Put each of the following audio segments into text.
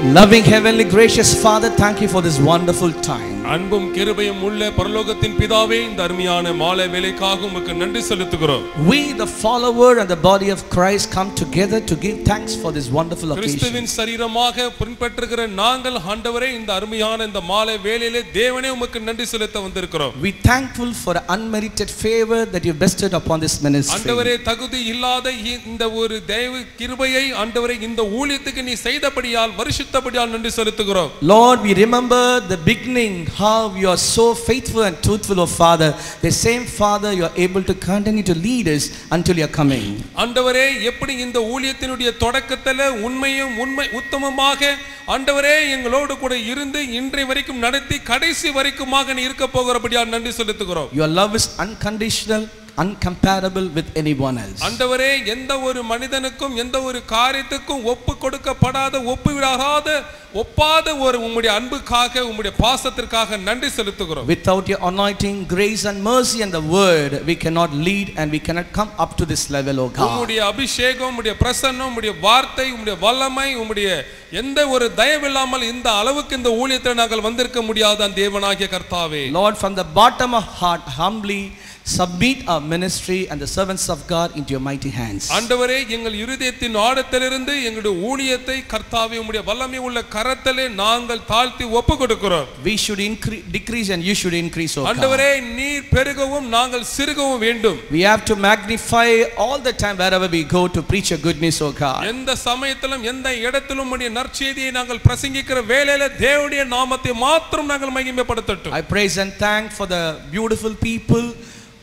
Loving heavenly gracious Father, thank you for this wonderful time. அன்பும் கிருபையும் உள்ள பரலோகத்தின் பிதாவே, இந்த அருமையான மாலை வேளைக்காக உமக்கு நன்றி செலுத்துகிறோம். We the follower and the body of Christ come together to give thanks for this wonderful occasion. கிறிஸ்துவின் சரீரமாக பின்பற்றுகிற நாங்கள் ஆண்டவரே இந்த அருமையான இந்த மாலை வேளையிலே தேவனே உமக்கு நன்றி செலுத்த வந்திருக்கிறோம். We thankful for the unmerited favor that you bestowed upon this ministry. ஆண்டவரே தகுதி இல்லாத இந்த ஒரு தெய்வ கிருபையை ஆண்டவரே இந்த ஊழியத்துக்கு நீ செய்தபடியால் பரிசுத்தபடியால் நன்றி செலுத்துகிறோம். Lord, we remember the beginning, how you are so faithful and truthful, oh Father. The same Father, you are able to continue to lead us until you are coming. ஆண்டவரே எப்படி இந்த ஊழியத்தினுடைய தொடக்கத்துல உண்மை உத்தமமாக ஆண்டவரே எங்களோடு கூட இருந்து இன்றை வரைக்கும் நடத்தி கடைசி வரைக்குமாக நீ இருக்க போகிறபடியால் நன்றி செலுத்துகிறோம். Your love is unconditional, uncomparable with anyone else. ஆண்டவரே எந்த ஒரு மனிதனுக்கும் எந்த ஒரு காரியத்துக்கும் ஒப்பு கொடுக்கப்படாத ஒப்பாத ஒரு உம்முடைய அன்புக்காக உம்முடைய பாசத்திற்காக நன்றி செலுத்துகிறோம். Without your anointing, grace and mercy and the word, we cannot lead and we cannot come up to this level, oh God. உம்முடைய அபிஷேகம், உம்முடைய பிரசன்னம், உம்முடைய வார்த்தை, உம்முடைய வல்லமை, உம்முடைய எந்த ஒரு தயவில்லாமல் இந்த அளவுக்கு இந்த ஊழியத்தில் நாங்கள் வந்திருக்க முடியாத தேவனாகிய கர்த்தாவே. Lord, from the bottom of heart humbly submit our ministry and the servants of God into your mighty hands. ஆண்டவரே எங்கள் இருதயத்தின் ஆழத்திலிருந்து எங்களுடைய ஊழியத்தை கர்த்தாவே உம்முடைய வல்லமை உள்ள கரத்திலே நாங்கள் தாழ்த்தி ஒப்புக்கொடுக்கிறோம். We should decrease and you should increase, oh God. ஆண்டவரே நீர் பெருகவும் நாங்கள் சிறுகவும் வேண்டும். We have to magnify all the time wherever we go to preach your goodness, oh God. எந்த சமயத்திலும் எந்த இடத்திலும் உம்முடைய நற்செய்தியை நாங்கள் பிரசங்கிக்கிற வேளையில தேவனுடைய நாமத்தை மாத்திரம் நாங்கள் மகிமைப்படுத்தட்டும். I praise and thank for the beautiful people,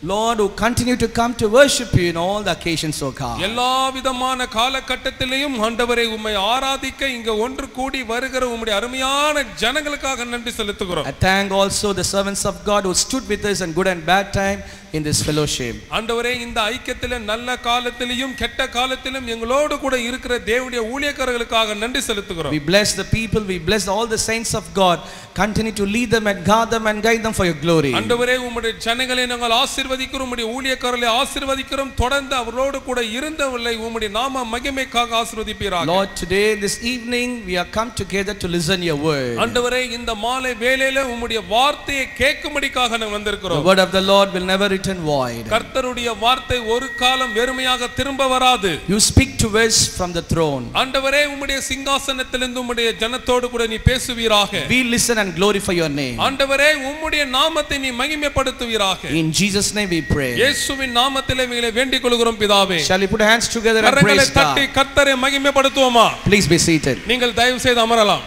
Lord, who continue to come to worship you in all the occasions, oh God. எல்லா விதமான காலகட்டத்திலேயும் ஆண்டவரை உம்மை ஆராதிக்க இங்க ஒன்று கூடி வருகிற உம்முடைய அருமையான ஜனங்களுக்காக நன்றி செலுத்துகிறோம். I thank also the servants of God who stood with us in good and bad time in this fellowship. ஆண்டவரே இந்த ஐக்கியத்திலே நல்ல காலத்திலும் கெட்ட காலத்திலும் எங்களோடு கூட இருக்கிற தேவனுடைய ஊழியக்காரர்களுக்காக நன்றி செலுத்துகிறோம். We bless the people, we bless all the saints of God. Continue to lead them and guard them and guide them for your glory. ஆண்டவரே உம்முடைய ஜனங்களை நாங்கள் ஆசீர்வதிக்கிறோம், உம்முடைய ஊழியக்காரர்களை ஆசீர்வதிக்கிறோம். தொடர்ந்து அவரோடு கூட இருந்தவர்களை உம்முடைய நாம மகிமைக்காக ஆசீர்வதிப்பீராக. Lord, today this evening we are come together to listen your word. ஆண்டவரே இந்த மாலை வேளையில உம்முடைய வார்த்தையை கேட்கும்படிக்காக நாங்கள் வந்திருக்கிறோம். The word of the Lord will never return void. கர்த்தருடைய வார்த்தை ஒரு காலம் வெறுமையாக திரும்ப வராது. You speak to us from the throne. ஆண்டவரே உம்முடைய சிங்காசனத்திலிருந்து உம்முடைய ஜனத்தோடு கூட நீ பேசுவீராக. We listen and glorify your name. ஆண்டவரே உம்முடைய நாமத்தை நீ மகிமைப்படுத்துவீராக. In Jesus name we pray. இயேசுவின் நாமத்திலே எங்களை வேண்டிக் கொள்கிறோம் பிதாவே. Shall we put our hands together and கரங்களை praise God? தட்டி கர்த்தரை மகிமைப்படுத்துவோமா? Please be seated. நீங்கள் தயவு செய்து அமரலாம்.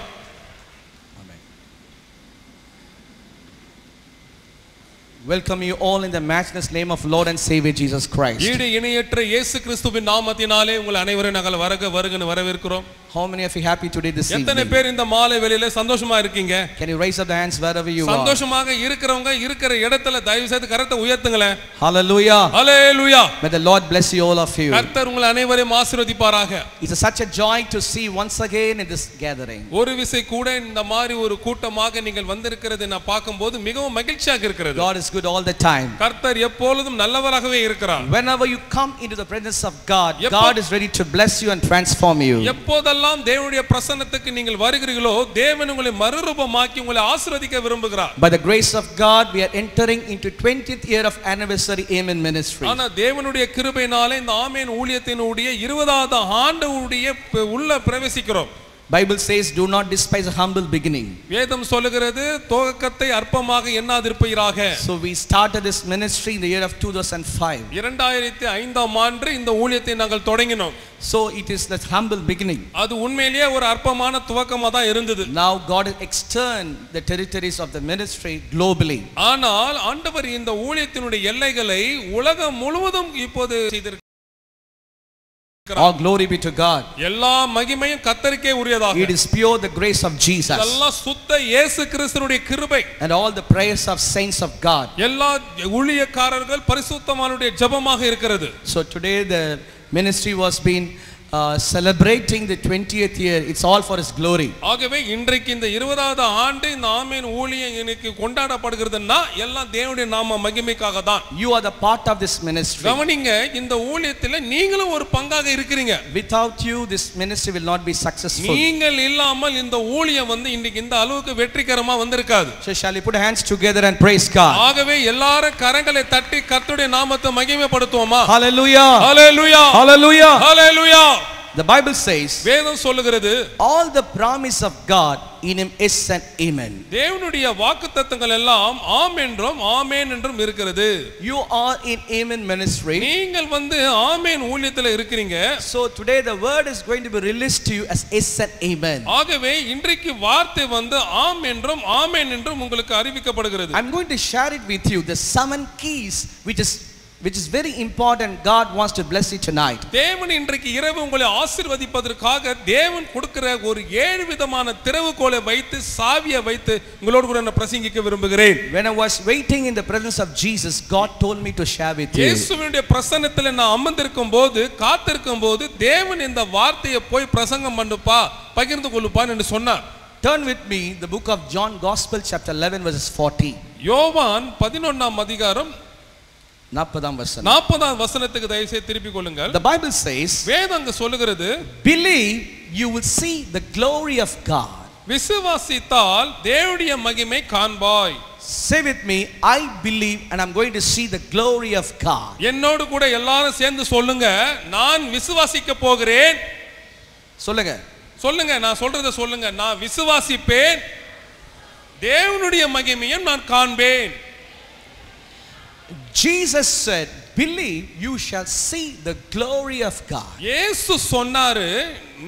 Welcome you all in the matchless name of Lord and Savior Jesus Christ. ஈடு இணையற்ற இயேசு கிறிஸ்துவின் நாமத்தினாலே உங்கள் அனைவரையும் நாங்கள் வருகன்னு வரவேற்கிறோம். How many of you happy today this evening? எத்தனை பேர் இந்த மாலை வேளையில சந்தோஷமா இருக்கீங்க? Can you raise up the hands wherever you are? சந்தோஷமாக இருக்கிறவங்க இருக்கிற இடத்துல தயவு செய்து கரத்தை உயர்த்துங்களே. Hallelujah. Hallelujah. May the Lord bless you all of you. கர்த்தர் உங்கள் அனைவரையும் ஆசீர்வதிப்பாராக. It's such a joy to see once again in this gathering. ஒரு விசை கூட இந்த மாதிரி ஒரு கூட்டமாக நீங்கள் வந்திருக்கிறது நான் பாக்கும்போது மிகவும் மகிழ்ச்சியாக இருக்கிறது. God is good all the time. கர்த்தர் எப்பொழுதும் நல்லவராகவே இருக்கிறார். Whenever you come into the presence of God, God is ready to bless you and transform you. எப்போதெல்லாம் தேவனுடைய பிரசன்னத்துக்கு நீங்கள் வருகிறீர்களோ தேவன் உங்களை மறுரூபமாக்கி உங்களை ஆசீர்வதிக்க விரும்புகிறார். By the grace of God, we are entering into 20th year of anniversary Amen ministry. ஆனா தேவனுடைய கிருபையினாலே இந்த ஆமென் ஊழியத்தினுடைய 20வது ஆண்டுடைய உள்ள பிரவேசிக்கிறோம். Bible says, do not despise a humble beginning. வேதம் சொல்லுகிறது துவக்கத்தை அற்பமாக எண்ணாதிருப்பீராக. So we started this ministry in the year of 2005. 2005ஆம் ஆண்டு இந்த ஊழியத்தை நாங்கள் தொடங்கினோம். So it is that humble beginning. அது உண்மையிலேயே ஒரு அற்பமான துவக்கமா தான் இருந்தது. Now God has extended the territories of the ministry globally. ஆனால் ஆண்டவர் இந்த ஊழியத்தினுடைய எல்லைகளை உலகம் முழுவதும் இப்போது செய்திருக்கிறார். All glory be to God. எல்லா மகிமையும் கர்த்தருக்கே உரியதாக. It is pure the grace of Jesus. எல்லா சுத்த இயேசு கிறிஸ்துவினுடைய கிருபை. And all the prayers of saints of God. எல்லா ஊழியக்காரர்கள் பரிசுத்தவான்களுடைய ஜெபமாக இருக்கிறது. So today the ministry was being celebrating the 20th year, it's all for His glory. ஆகவே இன்றைக்கு இந்த 20வது ஆண்டு இந்த ஆமென் ஊழியம் எனக்கு கொண்டாடப்படுகிறதுன்னா எல்லாம் தேவனுடைய நாம மகிமைக்காக தான். You are the part of this ministry. கவனிங்க, இந்த ஊழியத்துல நீங்களும் ஒரு பங்காக இருக்கிறீங்க. Without you, this ministry will not be successful. நீங்கள் இல்லாமல் இந்த ஊழியம் இன்னைக்கு இந்த அளவுக்கு வெற்றிகரமா வந்திருக்காது. So shall we put hands together and praise God? ஆகவே எல்லாரும் கரங்களை தட்டி கர்த்தருடைய நாமத்தை மகிமைப்படுத்துவோமா? Hallelujah. Hallelujah. Hallelujah. Hallelujah. The Bible says, வேதம் சொல்லுகிறது, all the promise of God in Him is and amen. தேவனுடைய வாக்குத்தத்தங்கள் எல்லாம் ஆம் என்றும் ஆமென் என்றும் இருக்கிறது. You are in amen ministry. நீங்கள் ஆமென் ஊழியத்துல இருக்கிறீங்க. So today the word is going to be released to you as is and amen. ஆகவே இன்றைக்கு வார்த்தை ஆம் என்றும் ஆமென் என்றும் உங்களுக்கு அறிவிக்கப்படுகிறது. I'm going to share it with you, the 7 keys which is very important. God wants to bless you tonight. தேவன் இன்றைக்கு இரவு உங்களை ஆசீர்வதிப்பதற்காக தேவன் கொடுக்கிற ஒரு 7 விதமான திறவுகோலை வைத்து சாவியை வைத்து உங்களோடு கூட நான் பிரசங்கிக்க விரும்புகிறேன். When I was waiting in the presence of Jesus, God told me to share with you. இயேசுவினுடைய பிரசன்னத்தில் நான் அமர்ந்திருக்கும் போது காத்திருக்கும் போது தேவன் இந்த வார்த்தையை போய் பிரசங்கம் பண்ணுப்பா பகிர்ந்து கொள்ளுப்பான்னு என்று சொன்னார். Turn with me the book of John Gospel chapter 11 verses 40. யோவான் 11ஆம் அதிகாரம் 40 வசனத்துக்கு தயவு செய்து திருப்பிக் கொள்ளுங்கள். The Bible says, வேதம் அங்க சொல்லுகிறது, believe you will see the glory of God. விசுவாசித்தால் தேவனுடைய மகிமை காண்பாய். Say with me, I believe and I'm going to see the glory of God. என்னோடு கூட எல்லாரும் சேர்ந்து சொல்லுங்க, நான் விசுவாசிக்க போகிறேன். சொல்லுங்க, நான் சொல்றத சொல்லுங்க. நான் விசுவாசிப்பேன், தேவனுடைய மகிமையை நான் காண்பேன். Jesus said, believe you shall see the glory of God. இயேசு சொன்னாரு,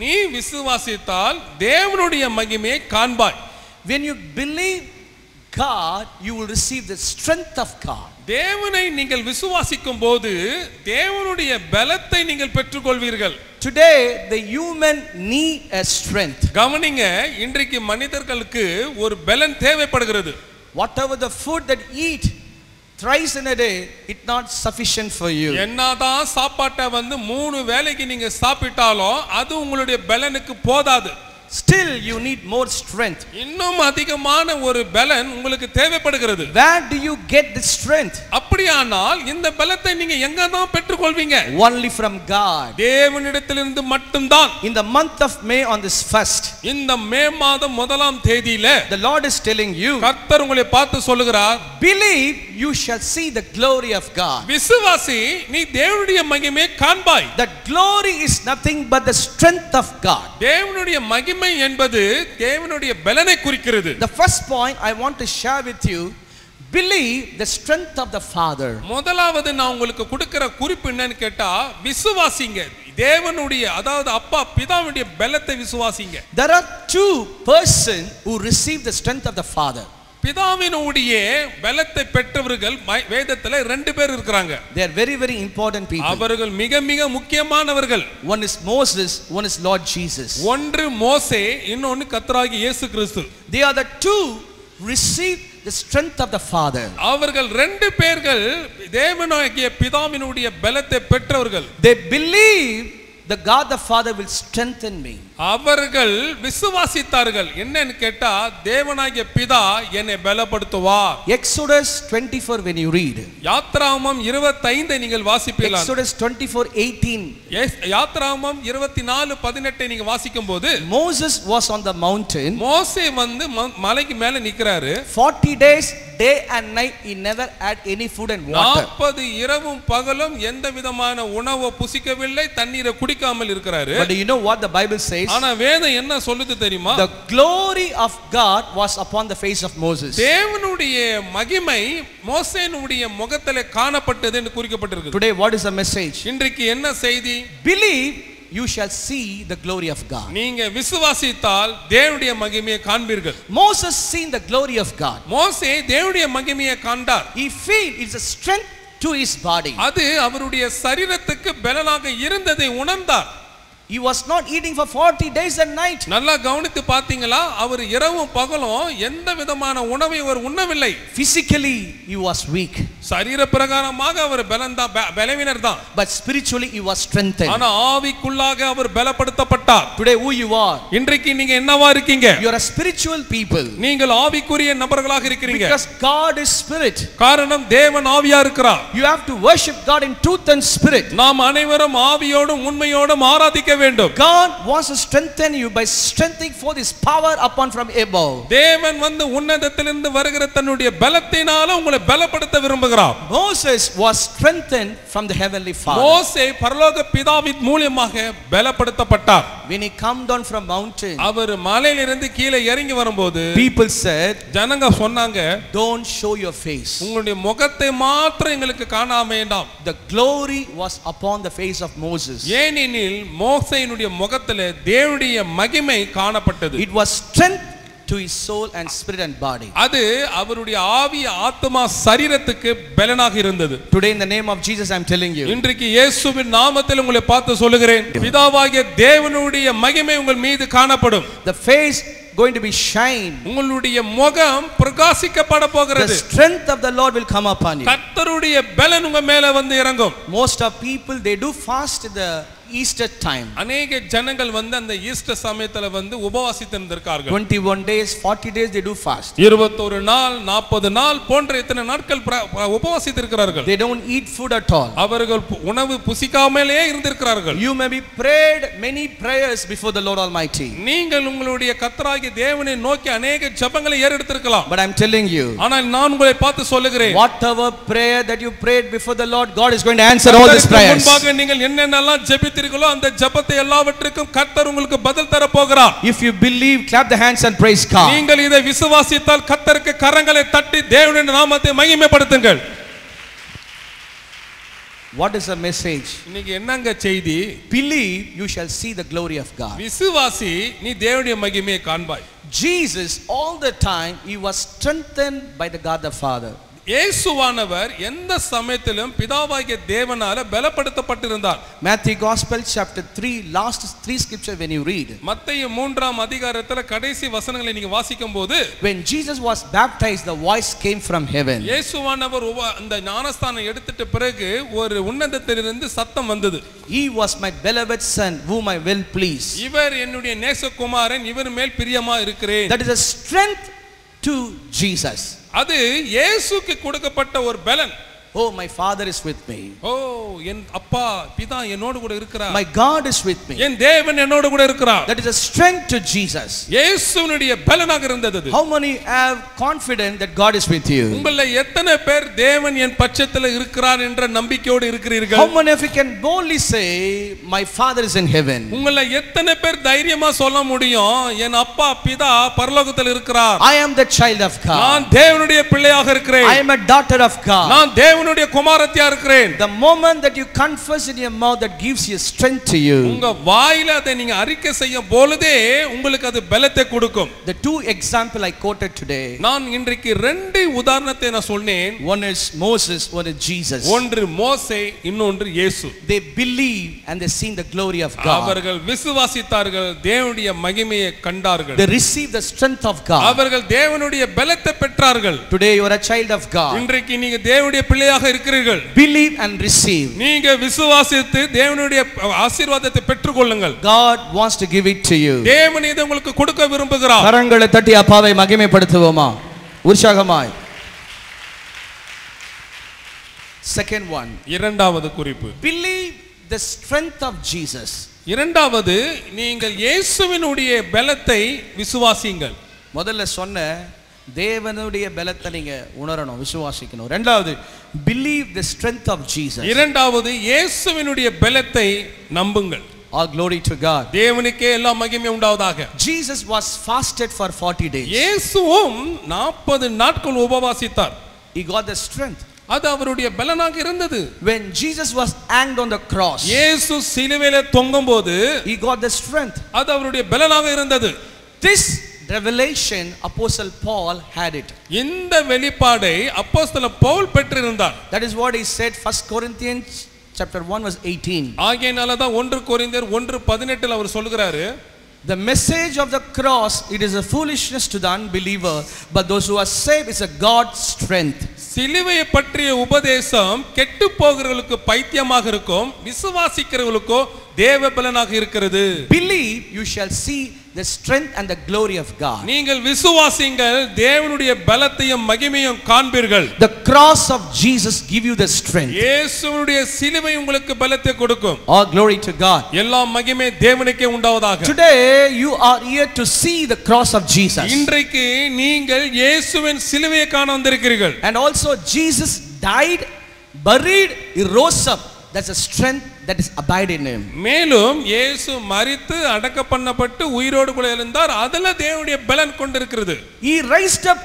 நீ விசுவாசித்தால் தேவனுடைய மகிமையை காண்பாய். When you believe God, you will receive the strength of God. தேவனை நீங்கள் விசுவாசிக்கும் போது தேவனுடைய பலத்தை நீங்கள் பெற்றுக்கொள்வீர்கள். Today the human need a strength. கவனிங்க, இன்றைக்கு மனிதர்களுக்கு ஒரு பலன் தேவைப்படுகிறது. Whatever the food that eat thrice in a day, it not sufficient for you. என்னதான் சாப்பாட்டை 3 வேளைக்கு நீங்க சாப்பிட்டாலும் அது உங்களுடைய பலனுக்கு போதாது. Still you need more strength. இன்னும் அதிகமான ஒரு பலன் உங்களுக்கு தேவைப்படுகிறது. Where do you get this strength? அப்படியானால் இந்த பலத்தை நீங்க எங்க தான் பெற்றுக்கொள்வீங்க? Only from God. தேவனிடத்திலிருந்து மட்டும்தான். In the month of May on this first, இந்த மே மாதம் 1ஆம் தேதியில the Lord is telling you, கர்த்தர் உங்களை பார்த்து சொல்லுகிறார், believe you shall see the glory of God. விசுவாசி, நீ தேவனுடைய மகிமையை காண்பாய். The glory is nothing but the strength of God. தேவனுடைய மகிமை என்பது தேவனுடைய பலனை குறிக்கிறது. The first point I want to share with you, believe the strength of the Father. முதலாவது நான் உங்களுக்கு கொடுக்கிற குறிப்பு என்னன்னு கேட்டா, விசுவாசிங்க தேவனுடைய, அதாவது அப்பா பிதாவுடைய பலத்தை விசுவாசிங்க. There are 2 persons who receive the strength of the Father. பிதாவினுடைய பலத்தை பெற்றவர்கள் வேதத்துல 2 பேர் இருக்காங்க. They are very very important people. அவர்கள் மிக மிக முக்கியமானவர்கள். One is Moses, one is Lord Jesus. ஒன்று மோசே, இன்னொன்னு கர்த்தராகிய இயேசு கிறிஸ்து. They are the 2 receive the strength of the Father. அவர்கள் 2 பேர்கள் தேவனாகிய பிதாவினுடைய பலத்தை பெற்றவர்கள். They believe the God the Father will strengthen me. அவர்கள் விசுவாசித்தார்கள். என்னன்னு கேட்டா, தேவனாகிய பிதா என்னை பலப்படுத்துவார். Exodus 24 when you read, யாத்ராகமம் 25 நீங்கள் வாசிப்பீர்கள். Exodus 24:18, யாத்ராகமம் 24:18 நீங்க வாசிக்கும்போது, Moses was on the mountain. மோசே மலைக்கு மேல நிக்கறாரு. 40 days day and night he never had any food and water. 40 இரவும் பகலும் எந்த விதமான உணவை புசிக்கவில்லை, தண்ணீரை குடிக்காமல் இருக்கிறாரு. But do you know what the Bible says? ஆனா வேதம் என்ன சொல்லுது தெரியுமா? The glory of God was upon the face of Moses. தேவனுடைய மகிமை மோசேனுடைய முகத்திலே காணப்பட்டது என்று குறிக்கப்பட்டிருக்கு. Today what is the message? இன்றைக்கு என்ன செய்தி? Believe you shall see the glory of God. நீங்க விசுவாசித்தால் தேவனுடைய மகிமையை காண்பீர்கள். Moses seen the glory of God. மோசே தேவனுடைய மகிமையை கண்டார். He feel it's a strength to his body. அது அவருடைய சரீரத்துக்கு பலனாக இருந்ததை உணர்ந்தார். He was not eating for 40 days and night. நல்லா கவனித்து பாத்தீங்களா? அவர் இரவும் பகலும் எந்த விதமான உணவை அவர் உண்ணவில்லை. Physically he was weak. சரீர பிரகாரமாக அவர் பலவீனர் தான். But spiritually he was strengthened. ஆனா ஆவிக்குள்ளாக அவர் பலப்படுத்தப்பட்டார். Today who you are? இன்றைக்கு நீங்க என்னவா இருக்கீங்க? You are a spiritual people. நீங்கள் ஆவிக்குரிய நபர்களாக இருக்கிறீங்க. Because God is spirit. காரணம் தேவன் ஆவியா இருக்கிறார். You have to worship God in truth and spirit. நாம் அனைவரும் ஆவியோடும் உண்மையோடும் ஆராதிக்க வேண்டும். God wants to strengthen you by strengthening forth his power upon from above. தேவன் வந்து உன்னதத்திலிருந்து வருகிற தன்னுடைய பலத்தினால உங்களை பலப்படுத்த விரும்புகிறார். Moses was strengthened from the heavenly Father. மோசே பரலோக பிதாவின் மூலமாக பலப்படுத்தப்பட்டார். When he come down from mountain, அவர் மலையிலிருந்து கீழே இறங்கி வரும்போது people said, ஜனங்க சொன்னாங்க, don't show your face. உங்களுடைய முகத்தை மாத்திரம் எங்களுக்கு காண வேண்டாம். The glory was upon the face of Moses. ஏனெனில் மோசேயினுடைய முகத்திலே தேவனுடைய மகிமை காணப்பட்டது. It was strength to his soul and spirit and body. அது அவருடைய ஆவி ஆத்மா சரீரத்துக்கு பலனாக இருந்தது. Today in the name of Jesus I am telling you, இன்றைக்கு இயேசுவின் நாமத்தில் உங்களை பார்த்து சொல்லுகிறேன், பிதாவாகிய தேவனுடைய மகிமை உங்கள் மீது காணப்படும். the face going to be shine. உங்களுடைய முகம் பிரகாசிக்கப்பட போகிறது. The strength of the Lord will come upon you. கர்த்தருடைய பலன் உங்க மேல வந்து இறங்கும். Most of people they do fast in the Easter time. அநேக ஜனங்கள் வந்து அந்த ஈஸ்டர் சமயத்துல வந்து உபவாசித்து இருந்திருக்கார்கள். 21 days 40 days they do fast. 21 நாள் 40 நாள் போன்ற இத்தனை நாட்கள் உபவாசித்து இருக்கிறார்கள். They don't eat food at all. அவர்கள் உணவு புசிக்காமலே இருந்திருக்கிறார்கள். You may be prayed many prayers before the Lord Almighty. நீங்கள் உங்களுடைய கர்த்தராகிய தேவனை நோக்கி अनेक ஜெபங்களை ஏறெடுத்திருக்கலாம். But I am telling you, ஆனால் நான் உங்களை பார்த்து சொல்லுகிறேன், whatever prayer that you prayed before the Lord, God is going to answer all these prayers. முன்பாக நீங்கள் என்னென்னலாம் ஜெபித்தீர்களோ அந்த ஜெபத்தை எல்லாவற்றுக்கும் கர்த்தர் உங்களுக்கு பதில் தர போகிறார். If you believe, clap the hands and praise God. நீங்கள் இதை விசுவாசித்தால் கர்த்தருக்கு கரங்களை தட்டி தேவனுடைய நாமத்தை மகிமைப்படுத்துங்கள். What is the message? இன்னைக்கு என்னங்க செய்தி? Believe, you shall see the glory of God. விசுவாசி, நீ தேவனுடைய மகிமையை காண்பாய். Jesus all the time he was strengthened by the God the Father. இயேசுவானவர் எந்த சமயத்திலும் பிதாவாகிய தேவனால பலப்படுத்தப்பட்டிருந்தார். Matthew Gospel chapter 3 last 3 scripture when you read. மத்தேயு 3ஆம் அதிகாரத்துல கடைசி வசனங்களை நீங்க வாசிக்கும்போது, when Jesus was baptized the voice came from heaven. இயேசுவானவர் அந்த ஞானஸ்தானம் எடுத்துட்ட பிறகு ஒரு உன்னதத்திலிருந்து சத்தம் வந்தது. He was my beloved son whom I well please. இவர் என்னுடைய நேசகுமாரன், இவர் மேல் பிரியமா இருக்கிறேன். That is a strength to Jesus. அது இயேசுக்கு கொடுக்கப்பட்ட ஒரு பலன். Oh, my Father is with me. ஓ, என் அப்பா பிதா என்னோடு கூட இருக்கிறார். My God is with me. என் தேவன் என்னோடு கூட இருக்கிறார். That is a strength to Jesus. இயேசுவினுடைய பலனாக இருந்தது. How many have confidence that God is with you? உங்களை எத்தனை பேர் தேவன் என் பட்சத்தில் இருக்கிறார் என்ற நம்பிக்கையோடு இருக்கிறீர்கள்? How many of you can boldly say my Father is in heaven? உங்களை எத்தனை பேர் தைரியமா சொல்ல முடியும், என் அப்பா பிதா பரலோகத்தில் இருக்கிறார்? I am the child of God. நான் தேவனுடைய பிள்ளையாக இருக்கிறேன். I am a daughter of God. நான் தேவனுடைய குமாரத்தியா இருக்கிறேன். The moment that you confess in your mouth, that gives you strength to you. உங்க வாயில அதை நீங்க அறிக்கை செய்யும் பொழுதே உங்களுக்கு அது பலத்தை கொடுக்கும். The two example I quoted today, நான் இன்றைக்கு ரெண்டு உதாரணத்தை நான் சொன்னேன். one is Moses, one is Jesus. ஒன்று மோசே, இன்னொன்று இயேசு. They believe and they seen the glory of God. அவர்கள் விசுவாசித்தார்கள், தேவனுடைய மகிமையை கண்டார்கள். They received the strength of God. அவர்கள் தேவனுடைய பலத்தை பெற்றார்கள். Today you are a child of God. இன்றைக்கு நீங்க தேவனுடைய பிள்ளையாக இருக்கிறீர்கள். Believe and receive. நீங்க விசுவாசித்து தேவனுடைய ஆசீர்வாதத்தை பெற்றுக்கொள்ளுங்கள். God wants to give it to you. தேவன் இதை உங்களுக்கு கொடுக்க விரும்புகிறார். கரங்களை தட்டி அப்பாவை மகிமைப்படுத்துவோமா உற்சாகமாய். Second one, இரண்டாவது குறிப்பு, believe the strength of Jesus. இரண்டாவது, நீங்கள் இயேசுவினுடைய பலத்தை விசுவாசியுங்கள். முதல்ல சொன்ன தேவனுடைய பலத்தை நீங்க உணரணும், விசுவாசிக்கணும். இரண்டாவது, believe the strength of Jesus. இரண்டாவது, இயேசுவினுடைய பலத்தை நம்புங்கள். All glory to God. தேவனுக்கே எல்லா மகிமை உண்டாவதாக. Jesus was fasted for 40 days. இயேசுவும் 40 நாட்கள் உபவாசித்தார். He got the strength. அது அவருடைய பலனாக இருந்தது. When Jesus was hanged on the cross, இயேசு சிலுவையிலே தொங்கும்போது he got the strength. அது அவருடைய பலனாக இருந்தது. This revelation apostle Paul had it. இந்த வெளிப்பாடை அப்போஸ்தலன் பவுல் பெற்றிருந்தார். That is what he said 1 Corinthians chapter 1 verse 18. ஆகையால தான் 1 கொரிந்தியர் 1:18 அவர் சொல்கிறாரு, the message of the cross, it is a foolishness to the unbeliever, but those who are saved is a God's strength. சிலுவையை பற்றிய உபதேசம் கெட்டு போகிறவர்களுக்கு பைத்தியமாக இருக்கும், விசுவாசிக்கிறவர்களுக்கோ தேவ பலனாக இருக்கிறது. Believe, you shall see the strength and the glory of God. நீங்கள் விசுவாசிங்கள், தேவனுடைய பலத்தையும் மகிமையும் காண்பீர்கள். The cross of Jesus give you the strength. இயேசுவுடைய சிலுவை உங்களுக்கு பலத்தை கொடுக்கும். All glory to God. எல்லா மகிமை தேவனுக்கே உண்டாவதாக. Today you are here to see the cross of Jesus. இன்றைக்கு நீங்கள் இயேசுவின் சிலுவையை காண வந்திருக்கிறீர்கள். And also Jesus died, buried, he rose up. That's a strength that is abide in him. மேலும் இயேசு மரித்து அடக்க பண்ணப்பட்டு உயிரோடு கூட எழுந்தார். அதல தேவனுடைய பலன் கொண்டிருக்கிறது. He raised up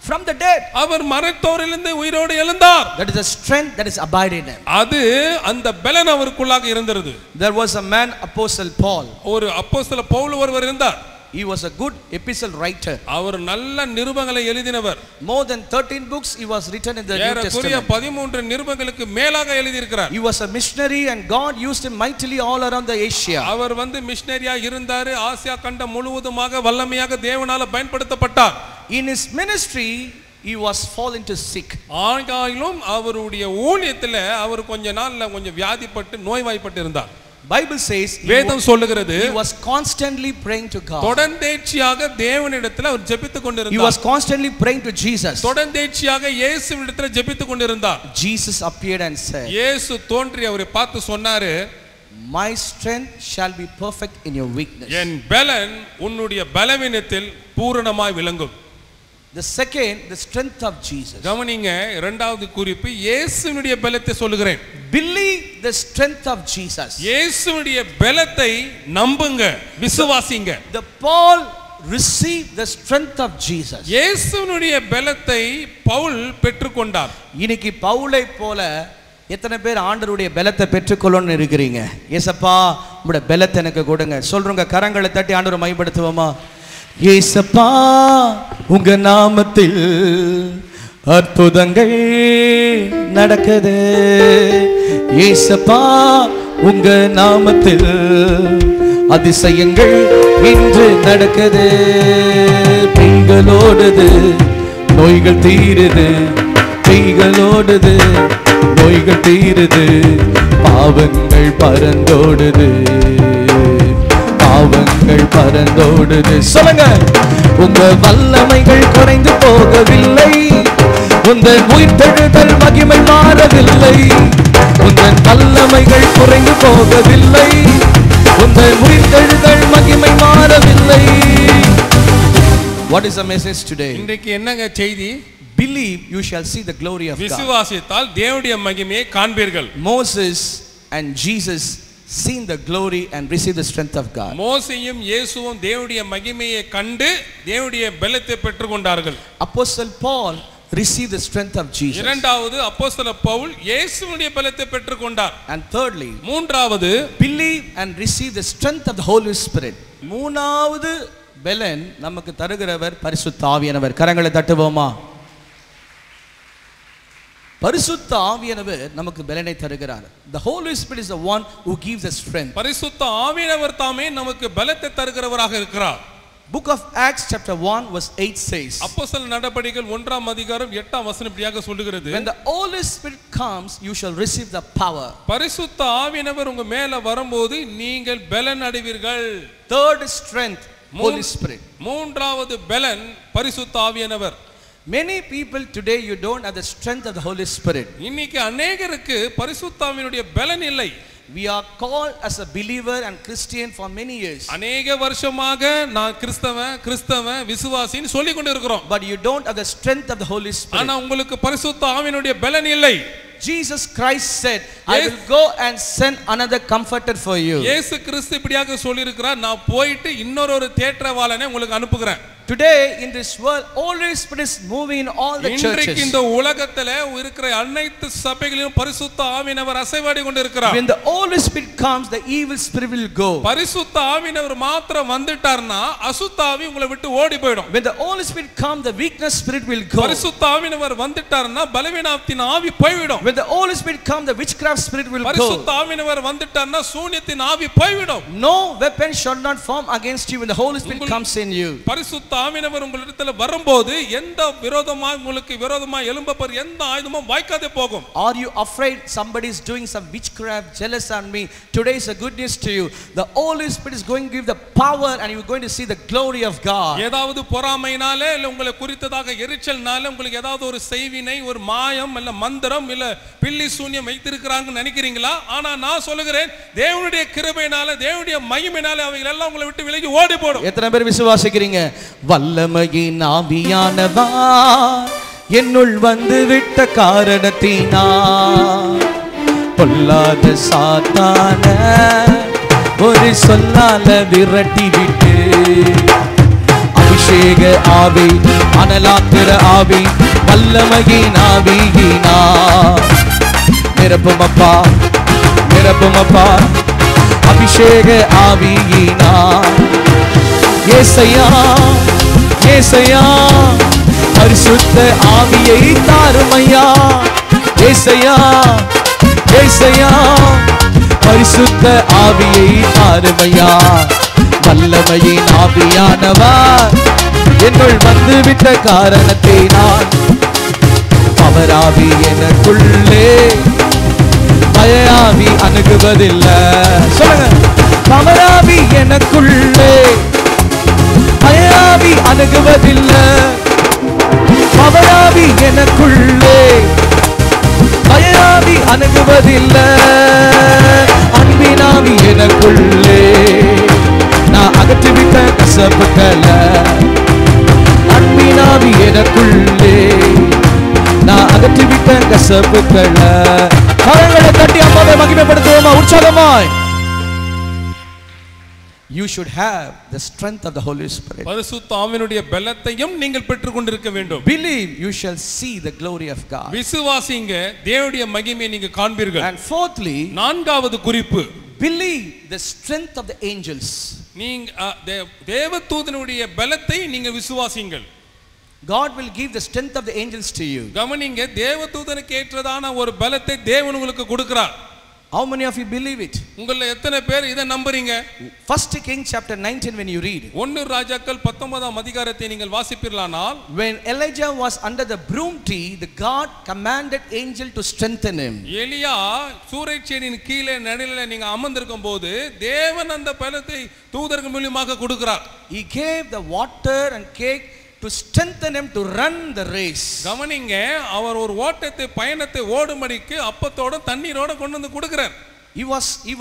from the dead. அவர் மரித்தோரிலிருந்து உயிரோடு எழுந்தார். That is a strength that is abide in him. அது அந்த பலன் அவருக்குள்ளாக இருந்தது. There was a man, Apostle Paul. ஒரு அப்போஸ்தல பவுல் ஒருவர் இருந்தார். He was a good epistle writer. அவர் நல்ல நிருபங்களை எழுதினவர். More than 13 books he was written in the New Testament. 13 நிருபங்களுக்கு மேலாக எழுதி இருக்கிறார். He was a missionary and God used him mightily all around the Asia. அவர் மிஷனரியா இருந்தார். ஆசியா கண்டம் முழுவதுமாக வல்லமையாக தேவனால பயன்படுத்தப்பட்டார். In his ministry he was fallen to sick. ஆனாலும் அவருடைய ஊழியத்துல அவர் கொஞ்ச நாள்ல கொஞ்சம் வியாதிப்பட்டு நோய்வாய்ப்பட்டு இருந்தார். Bible says வேதம் சொல்லுகிறது he was constantly praying to God. தொடர்ந்தேச்சியாக தேவனிடத்தில் அவர் ஜெபித்துக் கொண்டிருந்தார். He was constantly praying to Jesus. தொடர்ந்தேச்சியாக இயேசுவிடத்தில் ஜெபித்துக் கொண்டிருந்தார். Jesus appeared and said, இயேசு தோன்றி அவரை பார்த்து சொன்னாரு, my strength shall be perfect in your weakness. என் பலன் உன்னுடைய பலவீனத்தில் பூரணமாய் விளங்கும். The second, the strength of Jesus. கவனிங்க, இரண்டாவது குறிப்பு இயேசுவினுடைய பலத்தை சொல்லுகிறேன். Believe the strength of Jesus. இயேசுவுடைய பலத்தை நம்புங்க, விசுவாசிங்க. The Paul received the strength of Jesus. இயேசுவினுடைய பலத்தை பவுல் பெற்றுக்கொண்டார். இன்னைக்கு பவுலை போல எத்தனை பேர் ஆண்டவருடைய பலத்தை பெற்றுக்கொள்ளணும்னு இருக்கிறீங்க? ஏசப்பா உம்முடைய பலத்தை எனக்கு கொடுங்க சொல்றவங்க கரங்களை தட்டி ஆண்டவரை மகிமைப்படுத்துவோமா? ஏசப்பா உங்க நாமத்தில் அற்புதங்கள் நடக்குது. ஏசப்பா உங்க நாமத்தில் அதிசயங்கள் இன்று நடக்குது. பெய்களோடுது நோய்கள் தீருது, பெய்களோடுது நோய்கள் தீருது, பாவங்கள் பறந்தோடுது, பாவங்கள் பறந்தோடுது. சொல்லுங்க, உங்க வல்லமைகள் குறைந்து போகவில்லை, உங்கள் உயிர்த்தெழுதல் மகிமை மாறவில்லை. உங்கள் வல்லமைகள் குறைந்து போகவில்லை, உங்கள் உயிர்த்தெழுதல் மகிமை மாறவில்லை. What is the message today? இன்றைக்கு என்னங்க செய்தி? Believe, you shall see the glory of God. விசுவாசித்தால் தேவனுடைய மகிமையை காண்பீர்கள். Moses and Jesus seen the glory and received the strength of God. மோசேயும் இயேசுவும் தேவனுடைய மகிமையை கண்டு தேவனுடைய பலத்தை பெற்றுக்கொண்டார்கள். Apostle Paul received the strength of Jesus. இரண்டாவது அப்போஸ்தல பவுல் இயேசுவுடைய பலத்தை பெற்றுக்கொண்டார். And thirdly, மூன்றாவது believe and receive the strength of the Holy Spirit. மூணாவது பலன் நமக்கு தருகிறவர் பரிசுத்த ஆவியானவர். கரங்களை தட்டுவோமா? பரிசுத்த ஆவியானவர் நமக்கு பலனை தருகிறார். The Holy Spirit is the one who gives us strength. பரிசுத்த ஆவியானவர் தாமே நமக்கு பலத்தை தருகிறவராக இருக்கிறார். Book of Acts chapter 1 verse 8 says, அப்போஸ்தல நடபடிகள் 1ஆம் அதிகாரம் 8ஆம் வசனம் இப்படியாக சொல்லுகிறது, when the Holy Spirit comes you shall receive the power. பரிசுத்த ஆவியானவர் உங்க மேல வரும்போது நீங்கள் பலன் அடைவீர்கள். Third strength, Holy Spirit. மூன்றாவது பலன் பரிசுத்த ஆவியானவர். Many people today you don't have the strength of the Holy Spirit. இன்னைக்கு अनेகருக்கு பரிசுத்த ஆவியினுடைய பலன் இல்லை. We are called as a believer and Christian for many years. अनेக வருஷமாக நான் கிறிஸ்தவன் விசுவாசின்னு சொல்லி கொண்டு இருக்கிறோம். But you don't have the strength of the Holy Spirit. ஆனா உங்களுக்கு பரிசுத்த ஆவியினுடைய பலன் இல்லை. Jesus Christ said, I will go and send another comforter for you. இயேசு கிறிஸ்து இப்படியாக சொல்லி இருக்கிறார், நான் போயிட்டு இன்னொரு தேற்றவாளனை உங்களுக்கு அனுப்புகிறேன். Today in this world, Holy Spirit is moving in all the churches. இன்றைக்கு இந்த உலகத்திலே இருக்கிற அனைத்து சபைகளிலும் பரிசுத்த ஆவியானவர் அசைவாடி கொண்டிருக்கிறார். When the Holy Spirit comes, the evil spirit will go. பரிசுத்த ஆவியானவர் மாத்திரம் வந்துட்டார்னா அசுத்த ஆவி உங்களை விட்டு ஓடி போய்டும். When the Holy Spirit comes, the weakness spirit will go. பரிசுத்த ஆவியானவர் வந்துட்டார்னா பலவீனத்தின் ஆவி போய்விடும். When the Holy Spirit comes, the witchcraft spirit will go. பரிசுத்த ஆவியானவர் வந்துட்டார்னா சூனியத்தின் ஆவி போய்விடும். No weapon shall not form against you when the Holy Spirit comes in you. பரிசுத்த ஆவியானவர் உங்களிடத்துல வரும்போது எந்த உங்களுக்கு விரோதமா எழும்பப்போற எந்த ஆயுதமும் வாய்க்காதே போகும். Are you afraid somebody is doing some witchcraft, jealous on me? Today is a good news to you. The Holy Spirit is going to give the power and you are going to see the glory of God. ஏதாவது பொறாமையினாலே இல்ல உங்களை குறித்ததாக எரிச்சல்னால உங்களுக்கு ஏதாவது ஒரு செய்வினை, ஒரு மாயம் இல்ல மந்திரம் இல்ல பில்லி சூன்யம் வைத்திருக்கிறாங்கன்னு நினைக்கிறீங்களா? ஆனா நான் சொல்லுகிறேன், தேவனுடைய கிருபையினால தேவனுடைய மகிமையினால அவைகள் எல்லாம் உங்களை விட்டு விலகி ஓடி போடும். எத்தனை பேர் விசுவாசிக்கிறீங்க? வல்லமையின் ஆவியானவா என்னுள் வந்து விட்ட காரணத்தினால் பொல்லாத சாத்தான ஒரு சொல்லால விரட்டி விட்டு அபிஷேக ஆவி, அனலாத்திர ஆவி, வல்லமையின் ஆவியினா நிரப்புமப்பா, நிரப்புமப்பா, அபிஷேக ஆவியினா. ஏசையா, ஏசையா, பரிசுத்த ஆவியை தாருமையா. ஏசையா, ஏசையா, பரிசுத்த ஆவியை தாருமையா. வல்லமையின் ஆவியானவர் என்னுள் வந்துவிட்ட காரணத்தினால் அவராவி எனக்குள்ளே பயாவி அணுகுவதில்லை. சொல்லுங்க, பவராவி எனக்குள்ளே பயாவி அணுகுவதில்லை. பவராவி எனக்குள்ளே பயாவி அணுகுவதில்லை. அன்பினாவி எனக்குள்ளே நான் அகற்றிவிட்ட கசப்புகளை. அன்பினாவி எனக்குள்ளே நான் அகற்றிவிட்ட கசப்புகளை. கரங்களை தட்டி அம்மாவை மகிமைப்படுத்துவோமா உற்சாகமாய்? You should have the strength of the Holy Spirit. பரிசுத்த ஆவியினுடைய பலத்தையும் நீங்கள் பெற்றுக்கொண்டிருக்க வேண்டும். Believe, you shall see the glory of God. விசுவாசிங்க, தேவனுடைய மகிமையை நீங்க காண்பீர்கள். And fourthly, நான்காவது குறிப்பு, believe the strength of the angels. நீங்க தேவதூதனுடைய பலத்தை நீங்க விசுவாசிங்கள். God will give the strength of the angels to you. கவனிங்க, தேவதூதனுக்கு ஏற்றதான ஒரு பலத்தை தேவன் உங்களுக்கு கொடுக்கிறார். How many of you believe it? உங்கள எத்தனை பேர் இத நம்புறீங்க? 1 Kings chapter 19 when you read. 1 ராஜாக்கள் 19ஆம் அதிகாரத்தை நீங்கள் வாசிப்பீர்களானால், when Elijah was under the broom tree, the God commanded angel to strengthen him. எலியா சூரைச்செடியின் கீழே நிழலிலே நீங்க அமர்ந்திருக்கும்போது தேவன் அந்த பலத்தை தூதர்கள் மூலமாக கொடுக்கிறார். He gave the water and cake to strengthen him to run the race. கவனிங்க, அவர் ஒரு ஓட்டத்தை பயணத்தை ஓடும்படிக்கு அப்பத்தோட தண்ணீரோட கொண்டு வந்து கொடுக்கிறார். He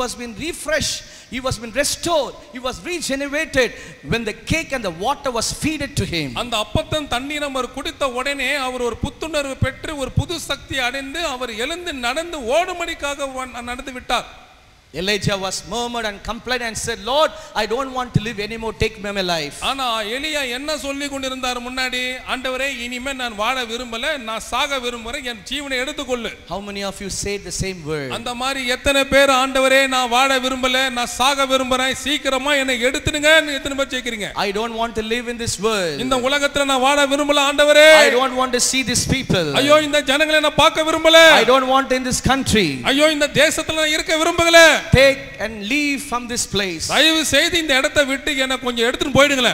was been refreshed, he was been restored, he was regenerated when the cake and the water was feeded to him. அந்த அப்பத்தம் தண்ணீரம் அவர் குடித்த உடனே அவர் ஒரு புத்துணர்வு பெற்று ஒரு புது சக்தி அடைந்து அவர் எழுந்து நடந்து ஓடும்படிக்காக நடந்து விட்டார். Elijah was murmured and complained and said, Lord, I don't want to live anymore, take me my life. ஆனா எலியா என்ன சொல்லி கொண்டிருந்தார் முன்னாடி? ஆண்டவரே, இனிமே நான் வாழ விரும்பல, நான் சாக விரும்புறேன், என் ஜீவனை எடுத்துக்கொள்ளு. How many of you said the same word? அந்த மாதிரி எத்தனை பேர் ஆண்டவரே நான் வாழ விரும்பல, நான் சாக விரும்புறேன், சீக்கிரமா என்னை எடுத்துடுங்கன்னு எத்தனை பேர் கேக்குறீங்க? I don't want to live in this world. இந்த உலகத்துல நான் வாழ விரும்பல ஆண்டவரே. I don't want to see these people. ஐயோ, இந்த ஜனங்களை நான் பார்க்க விரும்பல. I don't want in this country. ஐயோ, இந்த தேசத்துல நான் இருக்க விரும்பல. Take and leave from this place. தயவு செய்து இந்த இடத்தை விட்டு என்ன கொஞ்சம் எடுத்துட்டு போயிடுங்களே.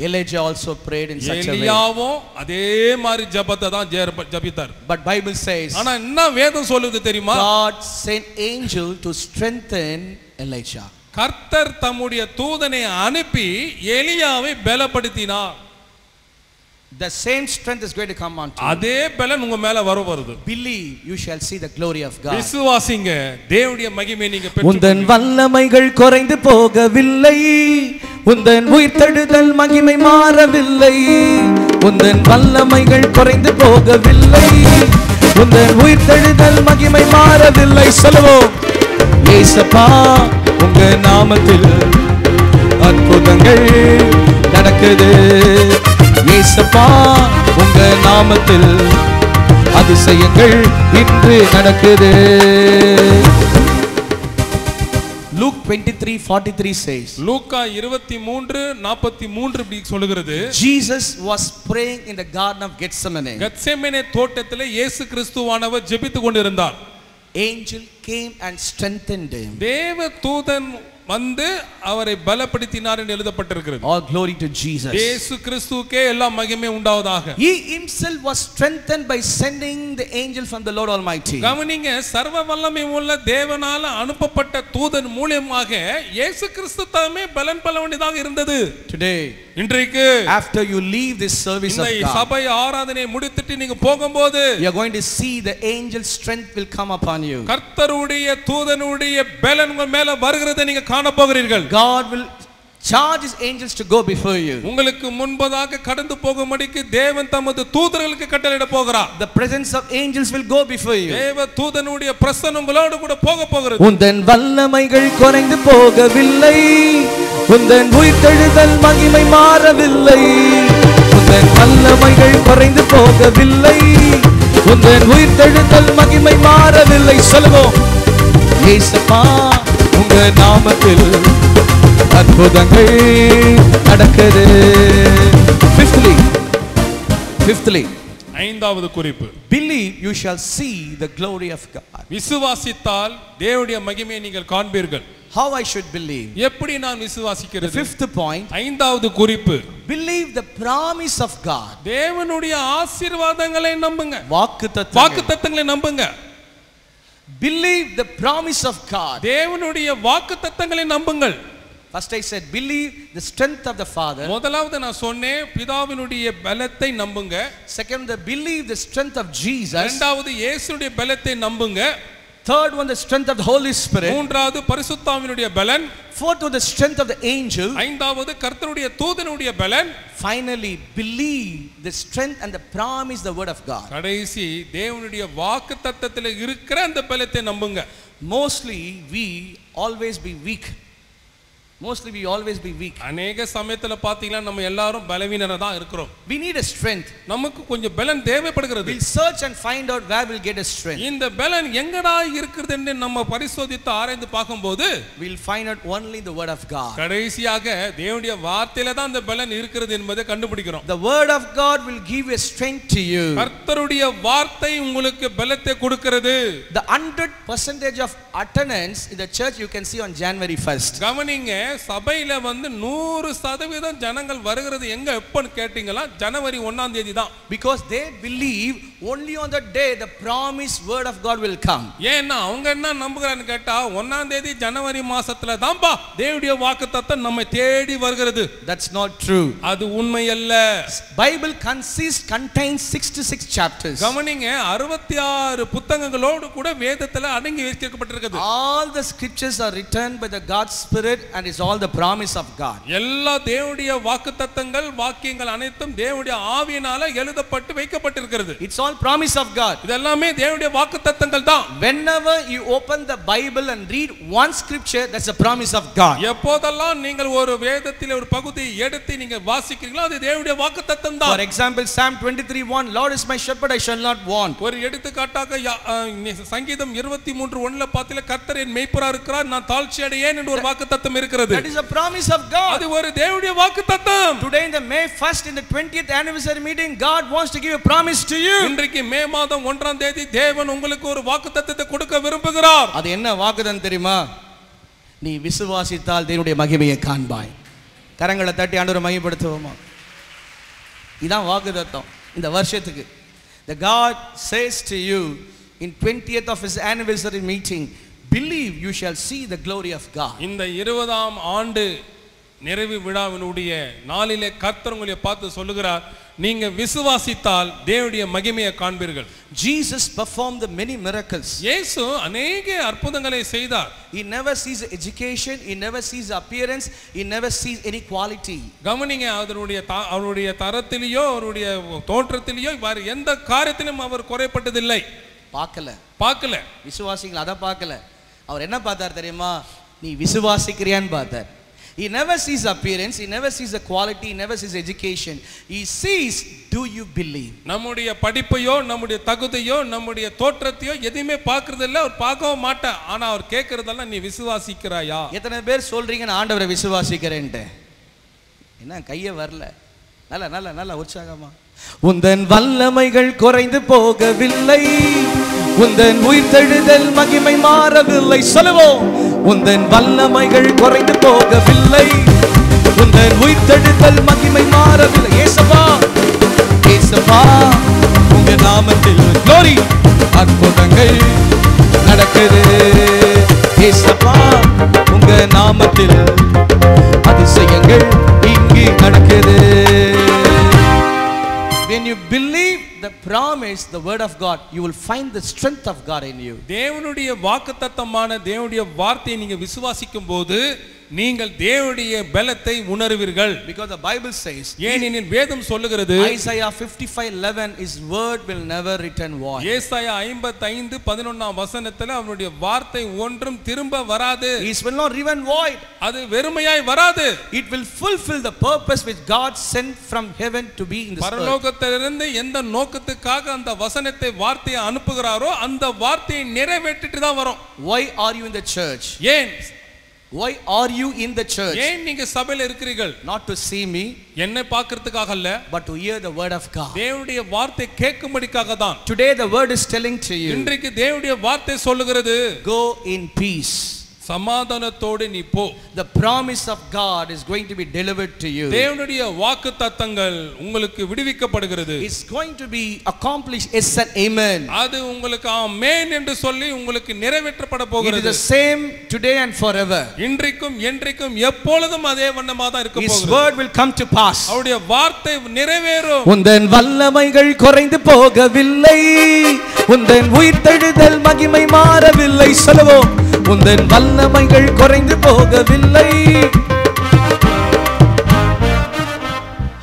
Elijah also prayed in such a way. எலியாவும் அதே மாதிரி ஜெபத்தை தான் ஜெபித்தார். But Bible says, ஆனா என்ன வேதம் சொல்லுது தெரியுமா? God sent angel to strengthen Elijah. கர்த்தர் தம்முடைய தூதனை அனுப்பி எலியாவை பலப்படுத்தினார். The same strength is going to come on to you. அதே பலன் உங்க மேல வருது. Believe, you shall see the glory of God. விசுவாசிங்க, தேவனுடைய மகிமையை நீங்க பெற்றுக்கொள்வீங்க. உந்தன் வல்லமைகள் குறைந்து போகவில்லை, உந்தன் உயிர்த்தெழுதல் மகிமை மாறவில்லை. உந்தன் வல்லமைகள் குறைந்து போகவில்லை, உந்தன் உயிர்த்தெழுதல் மகிமை மாறவில்லை. சொல்லுவோம், இயேசப்பா உங்க நாமத்தில் அற்புதங்கள் நடக்குது. இயேசப்பா உங்க நாமத்தில் அதிசயங்கள் இன்று நடக்குது. Luke 23:43 says, லூக்கா 23:43 இப்படி சொல்லுகிறது, Jesus was praying in the garden of Gethsemane. Gethsemane தோட்டத்திலே இயேசு கிறிஸ்துவானவர் ஜெபித்துக் கொண்டிருந்தார். Angel came and strengthened him. தேவ தூதன் வந்து அவரை பலப்படுத்தினார் என்று எழுதப்பட்டிருக்கிறது. All glory to Jesus. இயேசு கிறிஸ்துவுக்கே எல்லா மகிமை உண்டாவதாக. He himself was strengthened by sending the angel from the Lord Almighty. கவனிங்க, சர்வ வல்லமை உள்ள தேவனால அனுப்பப்பட்ட தூதன் மூலமாக இயேசு கிறிஸ்து தாமே பலன் பலவனிதாக இருந்தது. Today, இன்றைக்கு after you leave this service of இந்த God, சபை ஆராதனை முடித்துட்டு நீங்க போகும்போது you are going to see the angel's strength will come upon you. கர்த்தருடைய தூதனுடைய பலன் உங்க மேல வருகிறதை நீங்க காண போகிறீர்கள். God will charge his angels to go before you. உங்களுக்கு முன்பதாக கடந்து போகும்படிக்கு தேவன் தமது தூதர்களுக்கு கட்டளையிட போகிறார். The presence of angels will go before you. தேவ தூதனுடைய பிரசன்னம் உங்களோடு கூட போக போகிறது. உந்தன் வல்லமைகள் குறைந்து போகவில்லை, உந்தன் உயிர்த்தெழுதல் மகிமை மாறவில்லை. உந்தன் வல்லமைகள் குறைந்து போகவில்லை, உந்தன் உயிர்த்தெழுதல் மகிமை மாறவில்லை. சொல்லுவோம், இயேசுப்பா உங்க நாமத்தில் அற்புதங்கள் நடக்குது. Fifthly, ஐந்தாவது குறிப்பு, believe you shall see the glory of God. விசுவாசித்தால் தேவனுடைய மகிமையை நீங்கள் காண்பீர்கள். How I should believe? எப்படி நான் விசுவாசிக்கிறது? The fifth point, ஐந்தாவது குறிப்பு, believe the promise of God. தேவனுடைய ஆசீர்வாதங்களை நம்புங்க. வாக்குத்தத்தங்களை நம்புங்க. Believe the promise of God. தேவனுடைய வாக்குத்தத்தங்களை நம்புங்கள். First I said believe the strength of the Father. முதலாவது நான் சொன்னேன் பிதாவினுடைய பலத்தை நம்புங்க. Second, believe the strength of Jesus. இரண்டாவது இயேசுவுடைய பலத்தை நம்புங்க. Third one, the strength of the Holy Spirit. மூன்றாவது பரிசுத்தாவினுடைய பலன். Fourth one, the strength of the angel. ஐந்தாவது கர்த்தருடைய தூதனுடைய பலன். Finally, believe the strength and the promise, the word of God. கடைசி தேவனுடைய வாக்குத்தத்தத்தில் இருக்கிற அந்த பலத்தை நம்புங்க. Mostly we always be weak. அநேக சமயத்துல பாத்தீங்கன்னா நம்ம எல்லாரும் பலவீனரா தான் இருக்கிறோம். We need a strength. நமக்கு கொஞ்சம் பலன் தேவைப்படுகிறது. We'll search and find out where we'll get a strength. இந்த பலன் எங்கடா இருக்குதுன்னு நம்ம பரிசோதித்து ஆராய்ந்து பார்க்கும்போது we'll find out only the word of God. கடைசியாக தேவனுடைய வார்த்தையில தான் அந்த பலன் இருக்கிறது என்பதை கண்டுபிடிக்கிறோம். The word of God will give a strength to you. கர்த்தருடைய வார்த்தை உங்களுக்கு பலத்தை கொடுக்கிறது. The 100% of attendance in the church you can see on January 1st. கவனிங்க, சபையில வந்து 100% ஜனங்கள் வருகிறது எங்க எப்பன்னு கேட்டிங்களா? ஜனவரி 1ஆம் தேதி தான். Because they believe only on the day the promised word of God will come. ஏன்னா அவங்க என்ன நம்புறான்னு கேட்டா 1ஆம் தேதி ஜனவரி மாசத்துல தான்பா தேவனுடைய வாக்குத்தத்தம் நம்மை தேடி வருகிறது. That's not true. அது உண்மை அல்ல. Bible contains 66 chapters. கவனிங்க, 66 புத்தகங்களோடு கூட வேதத்துல அடங்கி வைக்கப்பட்டிருக்கிறது. All the scriptures are written by the God's Spirit and is all the promise of God. எல்லா தேவனுடைய வாக்குத்தத்தங்கள் வாக்கியங்கள் அனைத்தும் தேவனுடைய ஆவியினால எழுதப்பட்டு வைக்கப்பட்டிருக்கிறது. It's all promise of God. இதெல்லாமே தேவனுடைய வாக்குத்தத்தங்கள் தான். Whenever you open the Bible and read one scripture, that's a promise of God. எப்போதெல்லாம் நீங்கள் ஒரு வேதத்திலே ஒரு பகுதியை எடுத்து நீங்க வாசிக்கிறீங்களோ அது தேவனுடைய வாக்குத்தத்தம் தான். For example, Psalm 23:1, Lord is my shepherd, I shall not want. ஒரு எடுத்துக்காட்டாக சங்கீதம் 23:1ல பார்த்தீங்கன்னா கர்த்தர் என் மேய்ப்பரா இருக்கிறார், நான் தாழ்ச்சி அடையேன் என்று ஒரு வாக்குத்தத்தம் இருக்கிறது. That is a promise of God. அது ஒரு தேவனுடைய வாக்குத்தத்தம். Today in the May 1st in the 20th anniversary meeting, God wants to give a promise to you. இன்றைக்கு மே மாதம் 1ஆம் தேதி தேவன் உங்களுக்கு ஒரு வாக்குத்தத்தத்தை கொடுக்க விரும்புகிறார். அது என்ன வாக்குத்தத்தம் தெரியுமா? நீ விசுவாசித்தால் தேவனுடைய மகிமையை காண்பாய். கரங்களை தட்டி ஆண்டவரை மகிமைப்படுத்துவோமா? இதான் வாக்குத்தத்தம் இந்த வருஷத்துக்கு. The God says to you in 20th of his anniversary meeting, believe you shall see the glory of God. இந்த 20ஆம் ஆண்டு நிறைவு விழாவினுடைய நாளிலே கர்த்தர் உங்களை பார்த்து சொல்லுகிறார், நீங்க விசுவாசித்தால் தேவனுடைய மகிமையை காண்பீர்கள். Jesus performed the many miracles. இயேசு अनेक அற்புதங்களை செய்தார். He never sees education, he never sees appearance, he never sees any quality. கவனிங்க, அவருடைய தரத்திலேயோ அவருடைய தோற்றத்திலேயோ வேற எந்த காரியத்திலும் அவர் குறைப்பட்டதில்லை. பார்க்கல. விசுவாசிகள் அத பார்க்கல. அவர் என்ன பார்த்தார் தெரியுமா? நீ விசுவாசிக்கிறியான்னு பார்த்தார். He never sees appearance, he never sees the quality, he never sees education. He sees, do you believe? நம்முடைய படிப்பையோ நம்முடைய தகுதியோ நம்முடைய தோற்றத்தையோ எதுமே பார்க்கிறது இல்ல, அவர் பார்க்கவும் மாட்டார். ஆனா அவர் கேக்குறதெல்லாம் நீ விசுவாசிக்கிறாயா? எத்தனை பேர் சொல்றீங்க நான் ஆண்டவரை விசுவாசிக்கிறேன்ட்டு? என்ன கையே வரல? நல்ல உற்சாகமா. உந்தன் வல்லமைகள் குறைந்து போகவில்லை, உந்தன் உயிர்த்தெழுதல் மகிமை மாறவில்லை. சொல்லுவோம், உந்தன் வல்லமைகள் குறைந்து போகவில்லை. உந்தன் உயிர்த்தெழுதல் மகிமை மாறவில்லை. ஏசப்பா, ஏசப்பா, உங்க நாமத்தில் glory அற்புதங்கள் நடக்குது. ஏசப்பா, உங்க நாமத்தில் அதிசயங்கள் இங்கு நடக்குது. When you believe the promise, the word of God, you will find the strength of God in you. தேவனுடைய வாக்குத்தத்தமான தேவனுடைய வார்த்தையை நீங்க விசுவாசிக்கும் போது நீங்கள் தேவனுடைய பலத்தை உணர்வீர்கள். Because the Bible says, ஏனெனில் வேதம் சொல்லுகிறது, Isaiah 55:11, his word will never return void. ஏசாயா 55:11 வசனத்துல அவருடைய வார்த்தை ஒன்றும் திரும்ப வராது. It will not return void. அது வெறுமையாய் வராது. It will fulfill the purpose which God sent from heaven to be in this earth. பரலோகத்திலிருந்து எந்த நோக்கத்துக்காக அந்த வசனத்தை வார்த்தையை அனுப்புகிறாரோ அந்த வார்த்தையை நிறைவேற்றிட்டு தான் வரும். Why are you in the church? ஏன்? Why are you in the church? ஏன் நீங்க சபையில இருக்கிறீர்கள்? Not to see me, என்னை பார்க்கிறதுக்காக அல்ல, but to hear the word of God. தேவனுடைய வார்த்தை கேட்கும்படிக்காக தான். Today the word is telling to you, இன்றைக்கு தேவனுடைய வார்த்தை சொல்லுகிறது, go in peace. சமாதானத்தோடு நீ போ. The promise of God is going to be delivered to you. தேவனுடைய வாக்குத்தத்தங்கள் உங்களுக்கு விடுவிக்கப்படுகிறது. It's going to be accomplished. Yes and amen. அது உங்களுக்கு ஆமென் என்று சொல்லி உங்களுக்கு நிறைவேற்றப்பட போகிறது. It is the same today and forever. இன்றைக்கும் என்றைக்கும் எப்பொழுதும் அதே வண்ணமா தான் இருக்க போகிறது. His word will come to pass. அவருடைய வார்த்தை நிறைவேறும். உந்தன் வல்லமைகள் குறைந்து போகவில்லை. உந்தன் உயிர்த்தெழுதல் மகிமை மாறவில்லை. சொல்லுவோம், உந்தன் வல்லமைகள் குறைந்து போகவில்லை.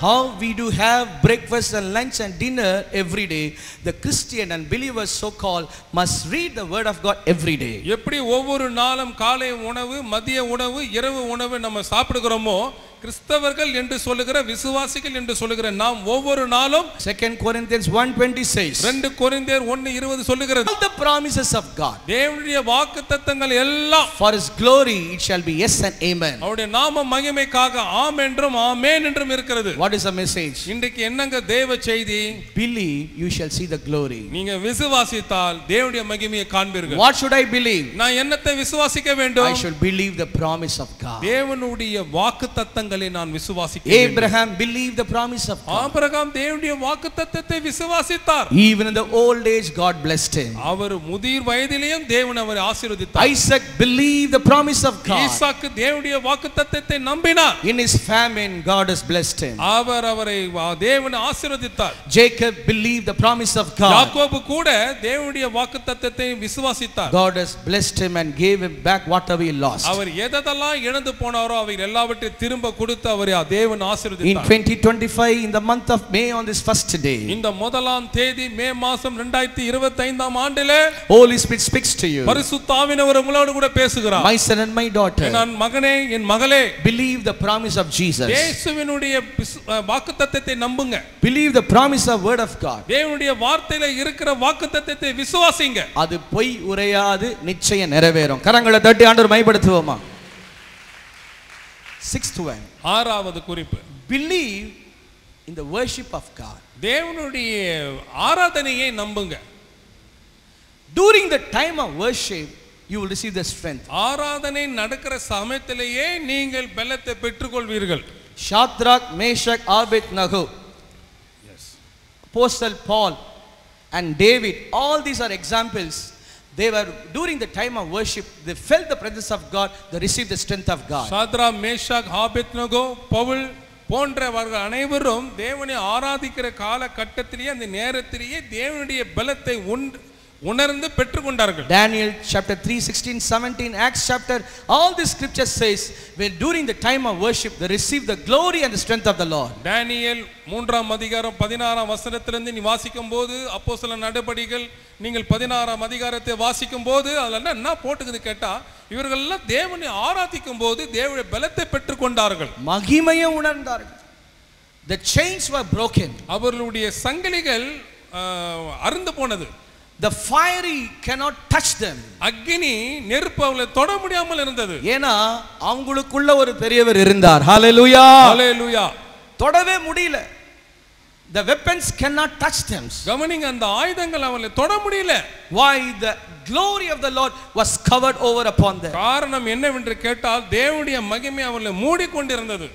How we do have breakfast and lunch and dinner every day, the Christian and believers so called must read the word of God every day. எப்படி ஒவ்வொரு நாளும் காலை உணவு, மதிய உணவு, இரவு உணவு நம்ம சாப்பிடுகிறோமோ, கிறிஸ்தவர்கள் என்று சொல்லுகிற, விசுவாசிகள் என்று சொல்லுகிற நாம் ஒவ்வொரு நாளும் 2 Corinthians 1:20 says, 2 கொரிந்தியர் 1:20 சொல்லுகிறது, all the promises of God, தேவனுடைய வாக்குத்தத்தங்கள் எல்லாம் for his glory it shall be yes and amen. அவருடைய நாம மகிமைக்காக ஆம் என்றும் ஆமென் என்றும் இருக்கிறது. What is the message? இன்றைக்கு என்னங்க தேவ செய்தி? Believe, you shall see the glory. நீங்க விசுவாசித்தால் தேவனுடைய மகிமையை காண்பீர்கள். What should I believe? நான் என்னத்தை விசுவாசிக்க வேண்டும்? I should believe the promise of God. தேவனுடைய வாக்குத்தத்தங்களை நான் விசுவாசிக்க வேண்டும். Abraham believed the promise of God. Abraham தேவனுடைய வாக்குத்தத்தத்தை விசுவாசித்தார். Even in the old age God blessed him. அவர் முதிர் வயதிலேயும் தேவன் அவரை ஆசீர்வதித்தார். Isaac believed the promise of God. ஈசாக்கு தேவனுடைய வாக்குத்தத்தத்தை நம்பினார். In his famine God has blessed him. அவரை தேவன் ஆசீர்வதித்தார். Jacob believed the promise of God. யாக்கோபு கூட தேவனுடைய வாக்குத்தத்தத்தை விசுவாசித்தார். God has blessed him and gave him back whatever he lost. அவர் எதெல்லாம் இழந்து போனாரோ அவை எல்லாவற்றையும் திரும்ப கொடுத்து அவரை தேவன் In ஆசீர்வதித்தார். 2025, in the month of May, on this first day, இந்த முதலாம் தேதி மே மாசம் 2025ஆம் ஆண்டிலே Holy Spirit speaks to you. பரிசுத்த ஆவியானவர் உங்களோடு கூட பேசுகிறார். My son and my daughter, என் மகனே, என் மகளே, believe the promise of Jesus. இயேசுவினுடைய வாக்குத்தத்தத்தை நம்புங்க. Believe the promise of word of God. தேவனுடைய வார்த்தையில இருக்கிற வாக்குத்தத்தத்தை விசுவாசிங்க. அது பொய் உரையாது, நிச்சயம் நிறைவேறும். கரங்களை தட்டி ஆண்டவர் மைப்படுத்துவோமா? 6th one, ஆறாவது குறிப்பு, believe in the worship of God. தேவனுடைய ஆராதனையை நம்புங்க. During the time of worship you will receive the strength. ஆராதனை நடக்கிற சமயத்திலேயே நீங்கள் பலத்தை பெற்றுக்கொள்வீர்கள். Shadrach, Meshach, Abednego, Apostle Paul and David, all these are examples. They were during the time of worship, they felt the presence of God, they received the strength of God. Shadrach, Meshach, Abednego, Paul போன்றவர்கள் அனைவரும் தேவனை ஆராதிக்கிற காலகட்டத்திலேயே, அந்த நேரத்திலேயே தேவனுடைய பலத்தை உணர்ந்து பெற்றுக்கொண்டார்கள். Daniel chapter 3, 16, 17, Acts chapter, all the scripture says when during the time of worship they received the glory and the strength of the Lord. Daniel 3ஆம் அதிகாரம் 16ஆம் வசனத்திலிருந்து நீ வாசிக்கும்போது, அப்போஸ்தலர் நடபடிகள் நீங்கள் 16ஆம் அதிகாரத்தை வாசிக்கும்போது அதெல்லாம் என்ன போட்டுக்குது கேட்டா, இவர்கள் எல்லாம் தேவனை ஆராதிக்கும் போது தேவனுடைய பலத்தை பெற்றுக்கொண்டார்கள், மகிமையை உணர்ந்தார்கள். The chains were broken. அவர்களுடைய சங்கிலிகள் அறுந்து போனது. The fiery cannot touch them. அக்கினி நெருப்பு அவளை தொட முடியாமல் இருந்தது. ஏனா அவங்களுக்குள்ள ஒரு பெரியவர் இருந்தார். ஹalleluya, ஹalleluya. தொடவே முடியல. The weapons cannot touch them. கவனிங்க, அந்த ஆயுதங்கள் அவளை தொட முடியல. Why? The glory of the Lord was covered over upon them. காரணம் என்னவென்று கேட்டால் தேவனுடைய மகிமை அவளை மூடிக்கொண்டிருந்தது.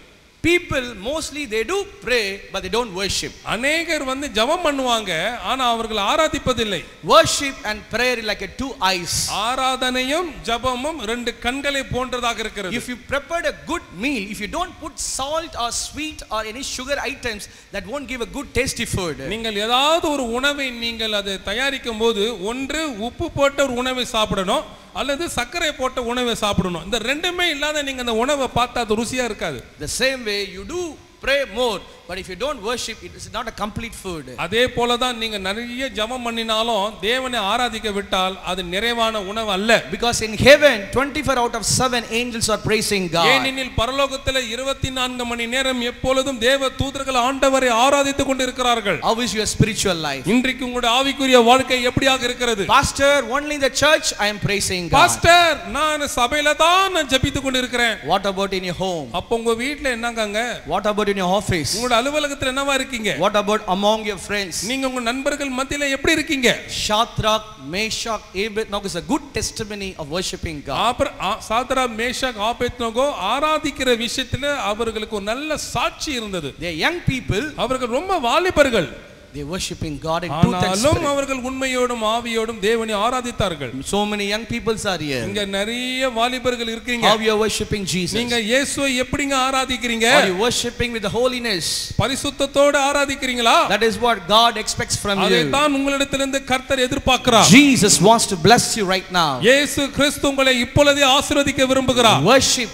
People mostly they do pray but they don't worship. அநேகர் வந்து ஜெபம் பண்ணுவாங்க, ஆனா அவர்கள் ஆராதிப்பதில்லை. Worship and prayer is like a two eyes. ஆராதனையும் ஜெபமும் ரெண்டு கண்களை போன்றதாக இருக்கிறது. If you prepared a good meal, if you don't put salt or sweet or any sugar items, that won't give a good tasty food. நீங்கள் ஏதாவது ஒரு உணவை நீங்கள் அதை தயாரிக்கும் போது ஒன்று உப்பு போட்ட ஒரு உணவை சாப்பிடணும், அல்லது சர்க்கரை போட்ட உணவை சாப்பிடணும். இந்த ரெண்டுமே இல்லாத நீங்க அந்த உணவை பார்த்தா அது ருசியா இருக்காது. The same way you do pray more, but if you don't worship, it is not a complete food. அதே போல தான் நீங்க நிறைய ஜெபம் பண்ணினாலும் தேவனை ஆராதிக்க விட்டால் அது நிறைவான உணவு அல்ல. Because in heaven 24 out of 7 angels are praising God. ஏனெனில் பரலோகத்திலே 24 மணி நேரம் எப்பொழுதும் தேவ தூதர்கள் ஆண்டவரை ஆராதித்துக் கொண்டிருக்கிறார்கள். How is your spiritual life? இன்றைக்கு உங்களுடைய ஆவிக்குரிய வாழ்க்கை எப்படியாக இருக்கிறது? Pastor, only in the church I am praising God. Pastor, நான் சபையில தான் நான் ஜெபித்துக் கொண்டிருக்கிறேன். What about in your home? அப்ப உங்க வீட்ல என்னங்கங்க? What about in your office? உங்களுடைய அலுவலகத்துல என்னவா இருக்கீங்க? What about among your friends? நீங்க உங்க நண்பர்கள் மத்தியில எப்படி இருக்கீங்க? Shadrach, Meshach, Abednego is a good testimony of worshiping God. Shadrach, Meshach, Abednego ஆராதிக்கிற விஷயத்துல அவர்களுக்கு ஒரு நல்ல சாட்சி இருந்தது. They are young people. அவர்கள் ரொம்ப வாலிபர்கள். They worshiping God in truth and spirit. அவர்கள் உண்மையோடும் ஆவியோடும் தேவனை ஆராதித்தார்கள். So many young peoples are here. இங்க நிறைய வாலிபர்கள் இருக்கீங்க. How you are worshiping Jesus? நீங்க இயேசுவை எப்படிங்க ஆராதிக்கிறீங்க? Are you worshiping with the holiness? பரிசுத்தத்தோடு ஆராதிக்கிறீங்களா? That is what God expects from you. அதைத்தான் உங்களிடத்திலிருந்து கர்த்தர் எதிர்பார்க்கிறார். Jesus wants to bless you right now. இயேசு கிறிஸ்து உங்களை இப்பொழுதே ஆசீர்வதிக்க விரும்புகிறார். Worship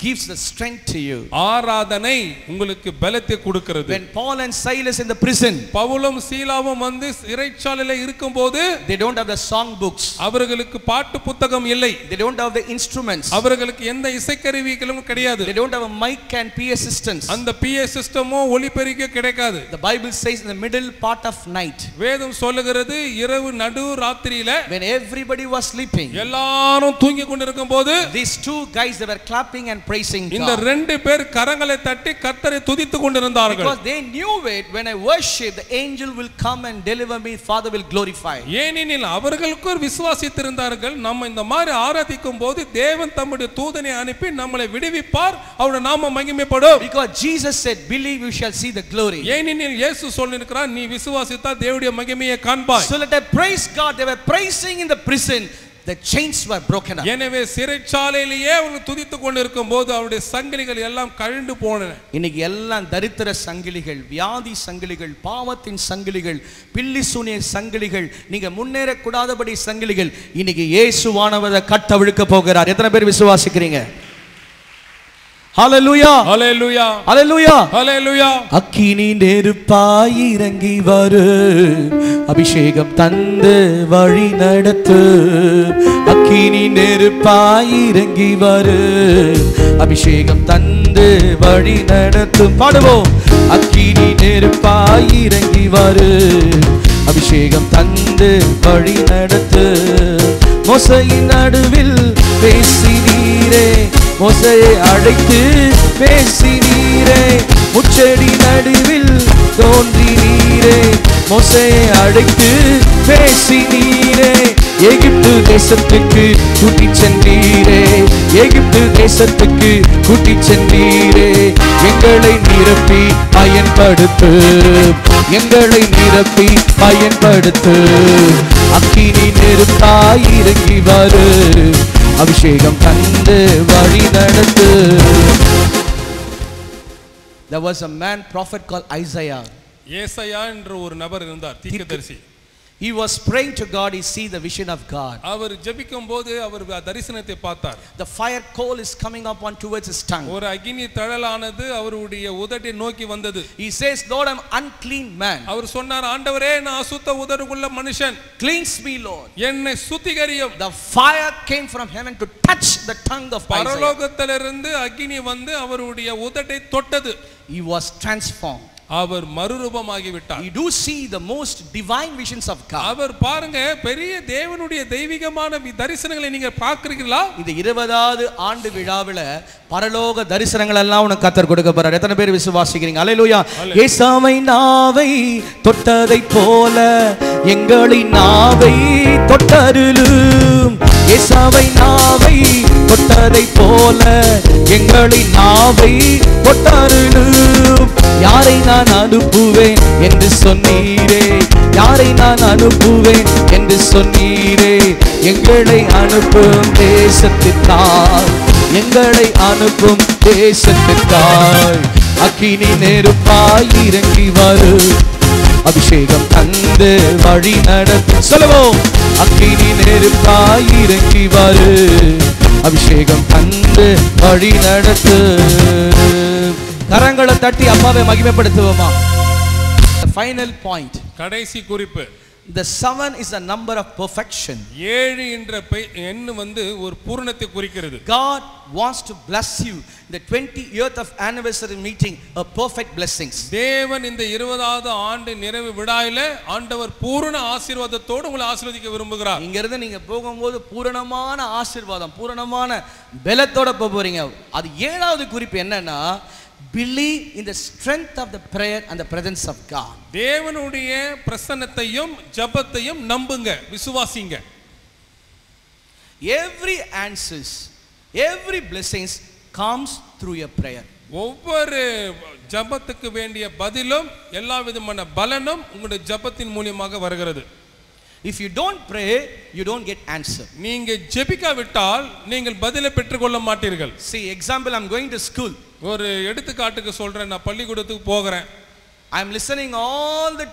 gives the strength to you. ஆராதனை உங்களுக்கு பலத்தை கொடுக்கிறது. When Paul and Silas in the prison, பவுலும் சீலாவும் வந்து சிறைச்சாலையில இருக்கும்போது they don't have the song books. அவர்களுக்கு பாட்டு புத்தகம் இல்லை. They don't have the instruments. அவர்களுக்கு எந்த இசைக்கருவிகளும் கிடையாது. They don't have a mic and PA systems. அந்த PA சிஸ்டமோ ஒலிபெருக்கி கிடைக்காது. The Bible says in the middle part of night, வேதம் சொல்லுகிறது இரவு நடு ராத்திரியில when everybody was sleeping, எல்லாரும் தூங்கி கொண்டிருக்கும்போது these two guys they were clapping and praising God. இந்த ரெண்டு பேர் கரங்களை தட்டி கர்த்தரை துதித்துக் கொண்டிருந்தார்கள். Because they knew it, when I worship, the angel will come and deliver me, Father will glorify. ஏனெனில் அவர்களுக்கு விசுவாசித்திருந்தார்கள், நம்ம இந்த மாதிரி ஆராதிக்கும் போது தேவன் தம்முடைய தூதனை அனுப்பி நம்மளை விடுவிப்பார், அவருடைய நாமம் மகிமைப்படும். Because Jesus said, believe you shall see the glory. ஏனெனில் இயேசு சொல்லியிருக்கிறார், நீ விசுவாசித்தால் தேவனுடைய மகிமையை காண்பாய். So let them praise God. They were praising in the prison. The chains were broken up. எனவே சிறைச்சாலையிலேயே அவர்கள் துதித்துக் கொண்டிருக்கும் போது அவருடைய சங்கிலிகள் எல்லாம் கழண்டு போனன. இன்னைக்கு எல்லாம் தரித்திர சங்கிலிகள், வியாதி சங்கிலிகள், பாவத்தின் சங்கிலிகள், பில்லி சூனிய சங்கிலிகள், நீங்க முன்னேற கூடாதபடி சங்கிலிகள், இன்னைக்கு இயேசுவானவரை கட்டவிழ்க்க போகிறார். எத்தனை பேர் விசுவாசிக்கிறீங்க? Hallelujah, Hallelujah, Hallelujah, Hallelujah. அக்கினி நெருப்பாய் இறங்கி வரு, அபிஷேகம் தந்து வழி நடத்து. அக்கினி நெருப்பாய் இறங்கி வரு, அபிஷேகம் தந்து வழி நடத்தும். பாடுவோம். அக்கினி நெருப்பாய் இறங்கி வரு, அபிஷேகம் தந்து வழி நடத்து. மோசையின் நடுவில் பேசினீரே, மோசையை அழைத்து பேசினீரே, முச்செடி நடுவில் தோன்றினீரே, மோசையை அழைத்து பேசினீரே. எகிப்து தேசத்துக்கு கூட்டி சென்றீரே, எகிப்து தேசத்துக்கு கூட்டி சென்றீரே. எங்களை நிரப்பி பயன்படுத்து, எங்களை நிரப்பி பயன்படுத்து. அக்கினி நெருப்பாய் இறங்கி வரு, அபிஷேகம் தந்து வழி நடத்து. There was a man prophet called Isaiah. ஏசாயா என்ற ஒரு நபர் இருந்தார், தீர்க்கதரிசி. He was praying to God. He see the vision of God. அவர் ஜெபிக்கும் போது அவர் தரிசனத்தை பார்த்தார். The fire coal is coming up on towards his tongue. ஒரு அக்கினி தழலானது அவருடைய உதட்டை நோக்கி வந்தது. He says, Lord, I'm unclean man. அவர் சொன்னார், ஆண்டவரே நான் அசுத்த உதடுள்ள மனுஷன், Cleanse me, Lord. என்னை சுத்திகரியும். The fire came from heaven to touch the tongue of Isaiah. பரலோகத்திலிருந்து அக்கினி வந்து அவருடைய உதட்டை தொட்டது. He was transformed. அவர் மறுரூபமாகி விட்டார். You do see the most divine visions of God. அவர் பாருங்க பெரிய தேவனுடைய தெய்வீகமான தரிசனங்களை நீங்க பார்க்கிறீங்களா? இந்த 20வது ஆண்டு விழாவில பரலோக தரிசனங்கள் எல்லாம் உனக்கு கர்த்தர் கொடுக்க போறார். எத்தனை பேர் விசுவாசிக்கிறீங்க? அல்லேலூயா. ஏசாவை நாவை தொட்டதை போல எங்களின் நாவை தொட்டருளும். ஏசாவை நாவை தொட்டதை போல எங்களின் நாவை தொட்டருளும். யாரை நான் அனுப்புவேன் என்று சொன்னீரே, யாரை நான் அனுப்புவேன் என்று சொன்னீரே. எங்களை அனுப்பும் தேசத்திற்காய், எங்களை அனுப்பும் தேசத்திற்காய் அக்கினி நெருப்பாய் இறங்கி வரு. அபிஷேகம் தந்து வழி நடத்து. சொல்லுவோம். அக்கினி நெருப்பாய் இறங்கி வரு. அபிஷேகம் தந்து வழி நடத்து. கரங்களை தட்டி அப்பாவை மகிமைப்படுத்துவோமா? Final point. கடைசி குறிப்பு. The 7 is a number of perfection. 7 என்ற எண் வந்து ஒரு பூரணத்தை குறிக்கிறது. God wants to bless you the 20th of anniversary meeting, a perfect blessings. தேவன் இந்த 20வது ஆண்டு நிறைவு விழாயில ஆண்டவர் பூரண ஆசீர்வாதத்தோடு உங்களை ஆசீர்வதிக்க விரும்புகிறார். இங்க இருந்து நீங்க போகும்போது பூரணமான ஆசீர்வாதம், பூரணமான பலத்தோட போறீங்க. அது 7வது குறிப்பு என்னன்னா, believe in the strength of the prayer and the presence of God. தேவனுடைய பிரசன்னத்தையும் ஜெபத்தையும் நம்புங்க, விசுவாசிங்க. Every answers, every blessings comes through your prayer. ஒவ்வொரு ஜெபத்துக்கு வேண்டிய பதிலும் எல்லா விதமான பலனும் உங்களுடைய ஜெபத்தின் மூலமாக வருகிறது. If you don't pray, you don't get answer. நீங்க ஜெபிக்காவிட்டால் நீங்கள் பதிலை பெற்றுக்கொள்ள மாட்டீர்கள். See, example, I'm going to school. ஒரு எடுத்துக்காட்டுக்கு சொல்றேன். நான் பள்ளிக்கூடத்துக்கு போகிறேன். I am listening all the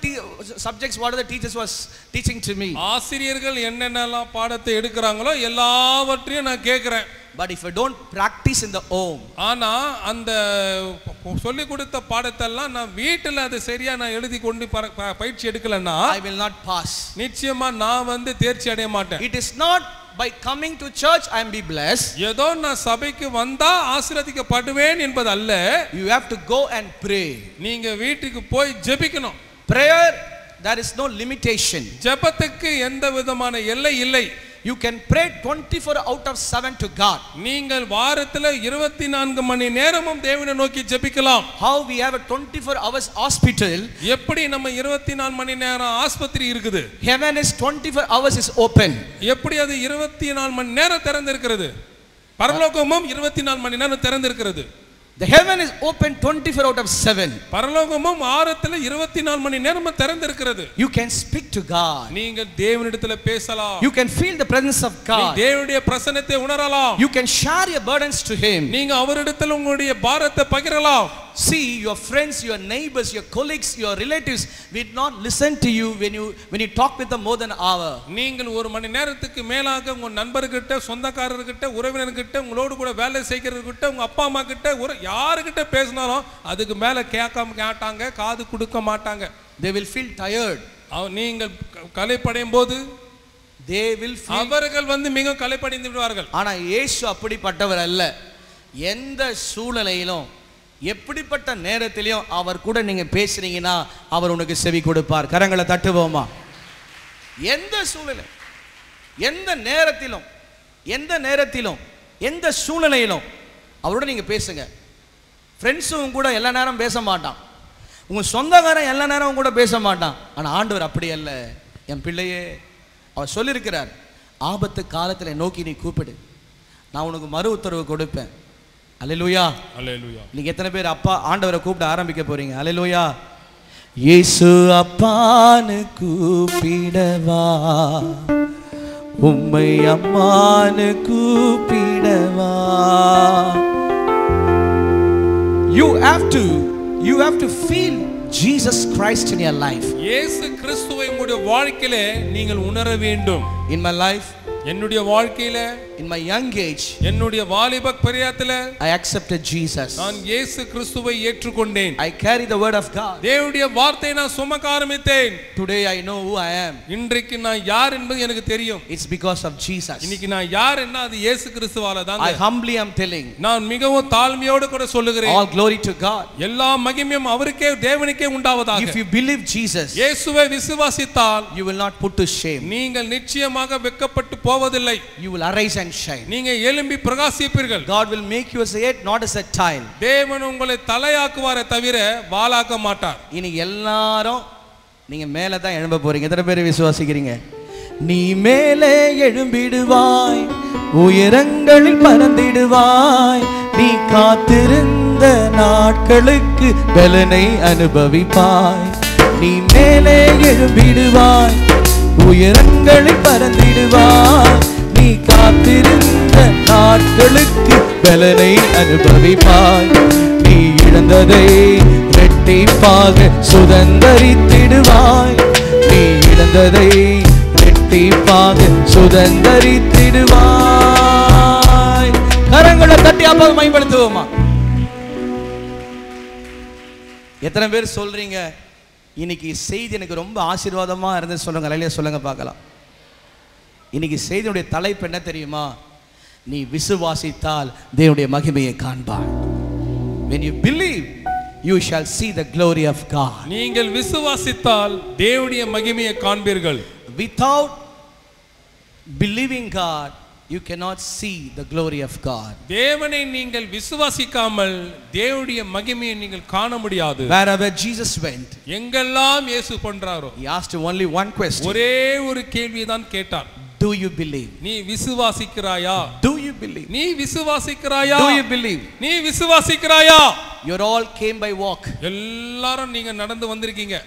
subjects what the teachers was teaching to me. ஆசிரியர்கள் என்னென்னலாம் பாடத்தை எடுக்கறாங்களோ எல்லாவற்றையும் நான் கேக்குறேன். But if I don't practice in the home, ஆனா அந்த சொல்லி கொடுத்த பாடத்தெல்லாம் நான் வீட்டில் அது சரியா நான் எழுதி கொண்டு பயிற்சி எடுக்கலன்னா I will not pass. நிச்சயமா நான் வந்து தேர்ச்சி அடைய மாட்டேன். It is not by coming to church I am be blessed. ஏதோ நான் சபைக்கு வந்தா ஆசீர்வதிக்கப்படுவேன் என்பது அல்ல. You have to go and pray. நீங்க வீட்டுக்கு போய் ஜெபிக்கணும். Prayer, there is no limitation. ஜெபத்துக்கு எந்த விதமான எல்லை இல்லை. You can pray 24 out of 7 to God. நீங்கள் வாரத்துல 24 மணி நேரமும் தேவனை நோக்கி ஜெபிக்கலாம். How we have a 24 hours hospital, எப்படி நம்ம 24 மணி நேரம் ஆஸ்பத்திரி இருக்குது. heaven is 24 hours is open. எப்படி அது 24 மணி நேரம் திறந்து இருக்கிறது. பரலோகமும் 24 மணி நேரம் திறந்து இருக்கிறது. The heaven is open 24 out of 7. பரலோகமும் வாரத்துல 24 மணி நேரம் திறந்து இருக்கிறது. You can speak to God. நீங்கள் தேவனிடத்தில் பேசலாம். You can feel the presence of God. தேவனுடைய பிரசன்னத்தை உணரலாம். You can share your burdens to him. நீங்க அவரிடத்தில் உங்களுடைய பாரத்தை பகிரலாம். See, your friends, your neighbors, your colleagues, your relatives will not listen to you when you talk with them more than an hour. நீங்கள் ஒரு மணி நேரத்துக்கு மேலாக உங்க நண்பர்கிட்ட, சொந்தக்காரர்கிட்ட, உறவினர்கிட்ட, உங்களோடு கூட வேலை செய்கிறவர்கிட்ட, உங்க அப்பா அம்மா கிட்ட, யாருக்கிட்ட பேசினாலும் அதுக்கு மேல கேட்காம கேட்டாங்க, காது கொடுக்க மாட்டாங்க. They will feel tired. நீங்கள் களைப்படையும் போது அவர்கள் வந்து மிக களைப்படைந்து விடுவார்கள். ஆனா இயேசு அப்படிப்பட்டவர் அல்ல. எந்த சூழ்நிலையிலும் எப்படிப்பட்ட நேரத்திலும் அவர் கூட நீங்க பேசுறீங்கன்னா அவர் உனக்கு செவி கொடுப்பார். கரங்களை தட்டுவோமா? எந்த சூழ்நிலை, எந்த நேரத்திலும் எந்த சூழ்நிலையிலும் அவரோட நீங்க பேசுங்க. ஃப்ரெண்ட்ஸும் கூட எல்லா நேரம் பேச மாட்டான், உங்க சொந்தக்காரன் எல்லா நேரம் கூட பேச மாட்டான். ஆனா ஆண்டவர் அப்படி அல்ல. என் பிள்ளையே, அவர் சொல்லியிருக்கிறார், ஆபத்து காலத்தில் நோக்கி நீ கூப்பிடு, நான் உனக்கு மறு உத்தரவு கொடுப்பேன். அல்லேலூயா, அல்லேலூயா. நீங்க எத்தனை பேர் அப்பா ஆண்டவரை கூப்பிட ஆரம்பிக்க போறீங்க? அல்லேலூயா. இயேசு அப்பான்னு கூப்பிடவா, உம்மை அம்மான்னு கூப்பிடவா. You have to feel Jesus Christ in your life. இயேசு கிறிஸ்துவை உங்களுடைய வாழ்க்கையிலே நீங்கள் உணர வேண்டும். In my life, என்னுடைய வாழ்க்கையிலே In my young age, என்னுடைய வாலிப பிராயத்திலே I accepted Jesus. நான் இயேசு கிறிஸ்துவை ஏற்றுக்கொண்டேன். I carry the word of God. தேவனுடைய வார்த்தையை நான் சுமக்க ஆரம்பித்தேன். Today I know who I am. இன்றைக்கு நான் யார் என்பது எனக்கு தெரியும். It's because of Jesus. இன்னைக்கு நான் யார் என்ன அது இயேசு கிறிஸ்துவால தான். I humbly am telling. நான் மிகவும் தாழ்மையோடு கூட சொல்லுகிறேன். All glory to God. எல்லா மகிமையும் அவருக்கே தேவனுக்கே உண்டாவதாக. If you believe Jesus, இயேசுவை விசுவாசித்தால் you will not put to shame. நீங்கள் நிச்சயமாக வெட்கப்பட்டு போவதில்லை. You will arise and shine. நீங்க எழும்பி பிரகாசிப்பீர்கள். God will make you as a head, not as a tail. தேவன் உங்களை தலையாக்குவாரே தவிர வாலாக்க மாட்டார். இனி எல்லாரும் நீங்க மேல தான் எழும்ப போறீங்க. எத்தனை பேர் விசுவாசிக்கிறீங்க? நீ மேலே எழும்பிடுவாய், உயரங்களில் பறந்திடுவாய், நீ காத்திருந்த நாட்களுக்கு பலனை அனுபவிப்பாய். நீ மேலே எழும்பிடுவாய், உயரங்களில் பறந்திடுவாய், நீ காத்திருந்த நாட்களுக்கு பலனை அனுபவிப்பாய். நீ இழந்ததை இரட்டிப்பாக சுதந்தரித்திடுவாய், நீ இழந்ததை இரட்டிப்பாக சுதந்தரித்திடுவாய். கரங்களை தட்டி அப்பா மகிமைப்படுத்துவோமா? எத்தனை பேர் சொல்றீங்க இன்னைக்கு செய்தி எனக்கு ரொம்ப ஆசீர்வாதமா இருந்து சொல்லுங்க. அல்லேலூயா சொல்லுங்க பார்க்கலாம். இன்னைக்கு செய்தியுடைய தலைப்பு என்ன தெரியுமா? நீ விசுவாசித்தால் தேவனுடைய மகிமையை காண்பாய். When you believe, you shall see the glory of God. நீங்கள் விசுவாசித்தால் தேவனுடைய மகிமையை காண்பீர்கள். Without believing God, you cannot see the glory of God. தேவனை நீங்கள் விசுவாசிக்காமல் தேவனுடைய மகிமையை நீங்கள் காண முடியாது. Wherever Jesus went, எங்கெல்லாம் இயேசு போன்றாரோ, he asked only one question. ஒரே ஒரு கேள்வியை தான் கேட்டார். Do you believe? நீ விசுவாசிக்கிறாயா? Do you believe? நீ விசுவாசிக்கிறாயா? Do you believe? நீ விசுவாசிக்கிறாயா? You all came by walk. எல்லாரும் நீங்க நடந்து வந்திருக்கீங்க.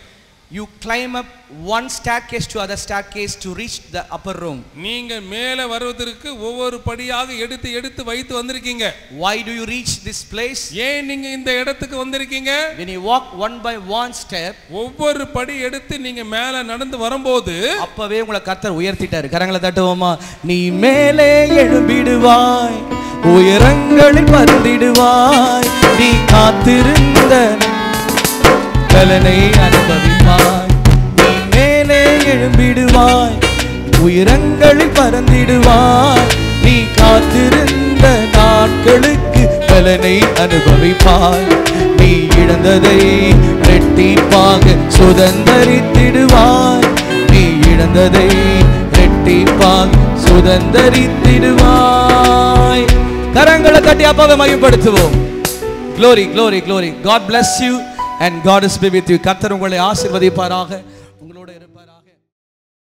You climb up one staircase to other staircase to reach the upper room. நீங்க மேலே வருவதற்கு ஒவ்வொரு படியாக எடுத்து எடுத்து வைத்து வந்திருக்கீங்க. Why do you reach this place? ஏன் நீங்க இந்த இடத்துக்கு வந்திருக்கீங்க? When you walk one by one step, ஒவ்வொரு படி எடுத்து நீங்க மேலே நடந்து வரும்போது அப்பவே உங்களை கர்த்தர் உயர்த்திட்டாரு. கரங்களை தட்டுவோமா? நீ மேலே எழும்பிடுவாய், உயரங்களில் பறந்திடுவாய், நீ காத்திருந்த பலனை அனுபவிப்பாய். நீ மேலே எழும்பிடுவாய், உயரங்களில் பறந்திடுவாய், நீ காத்திருந்த நாட்களுக்கு பலனை அனுபவிப்பாய். நீ இழந்ததை இரட்டிப்பாக சுதந்தரித்திடுவாய், நீ இழந்ததை இரட்டிப்பாக சுதந்தரித்திடுவாய். கரங்களை தட்டி அப்பாவை மகிமைப்படுத்துவோம். Glory, glory, glory. God bless you and God is be with you. கர்த்தர் உங்களை ஆசீர்வதிப்பாராக.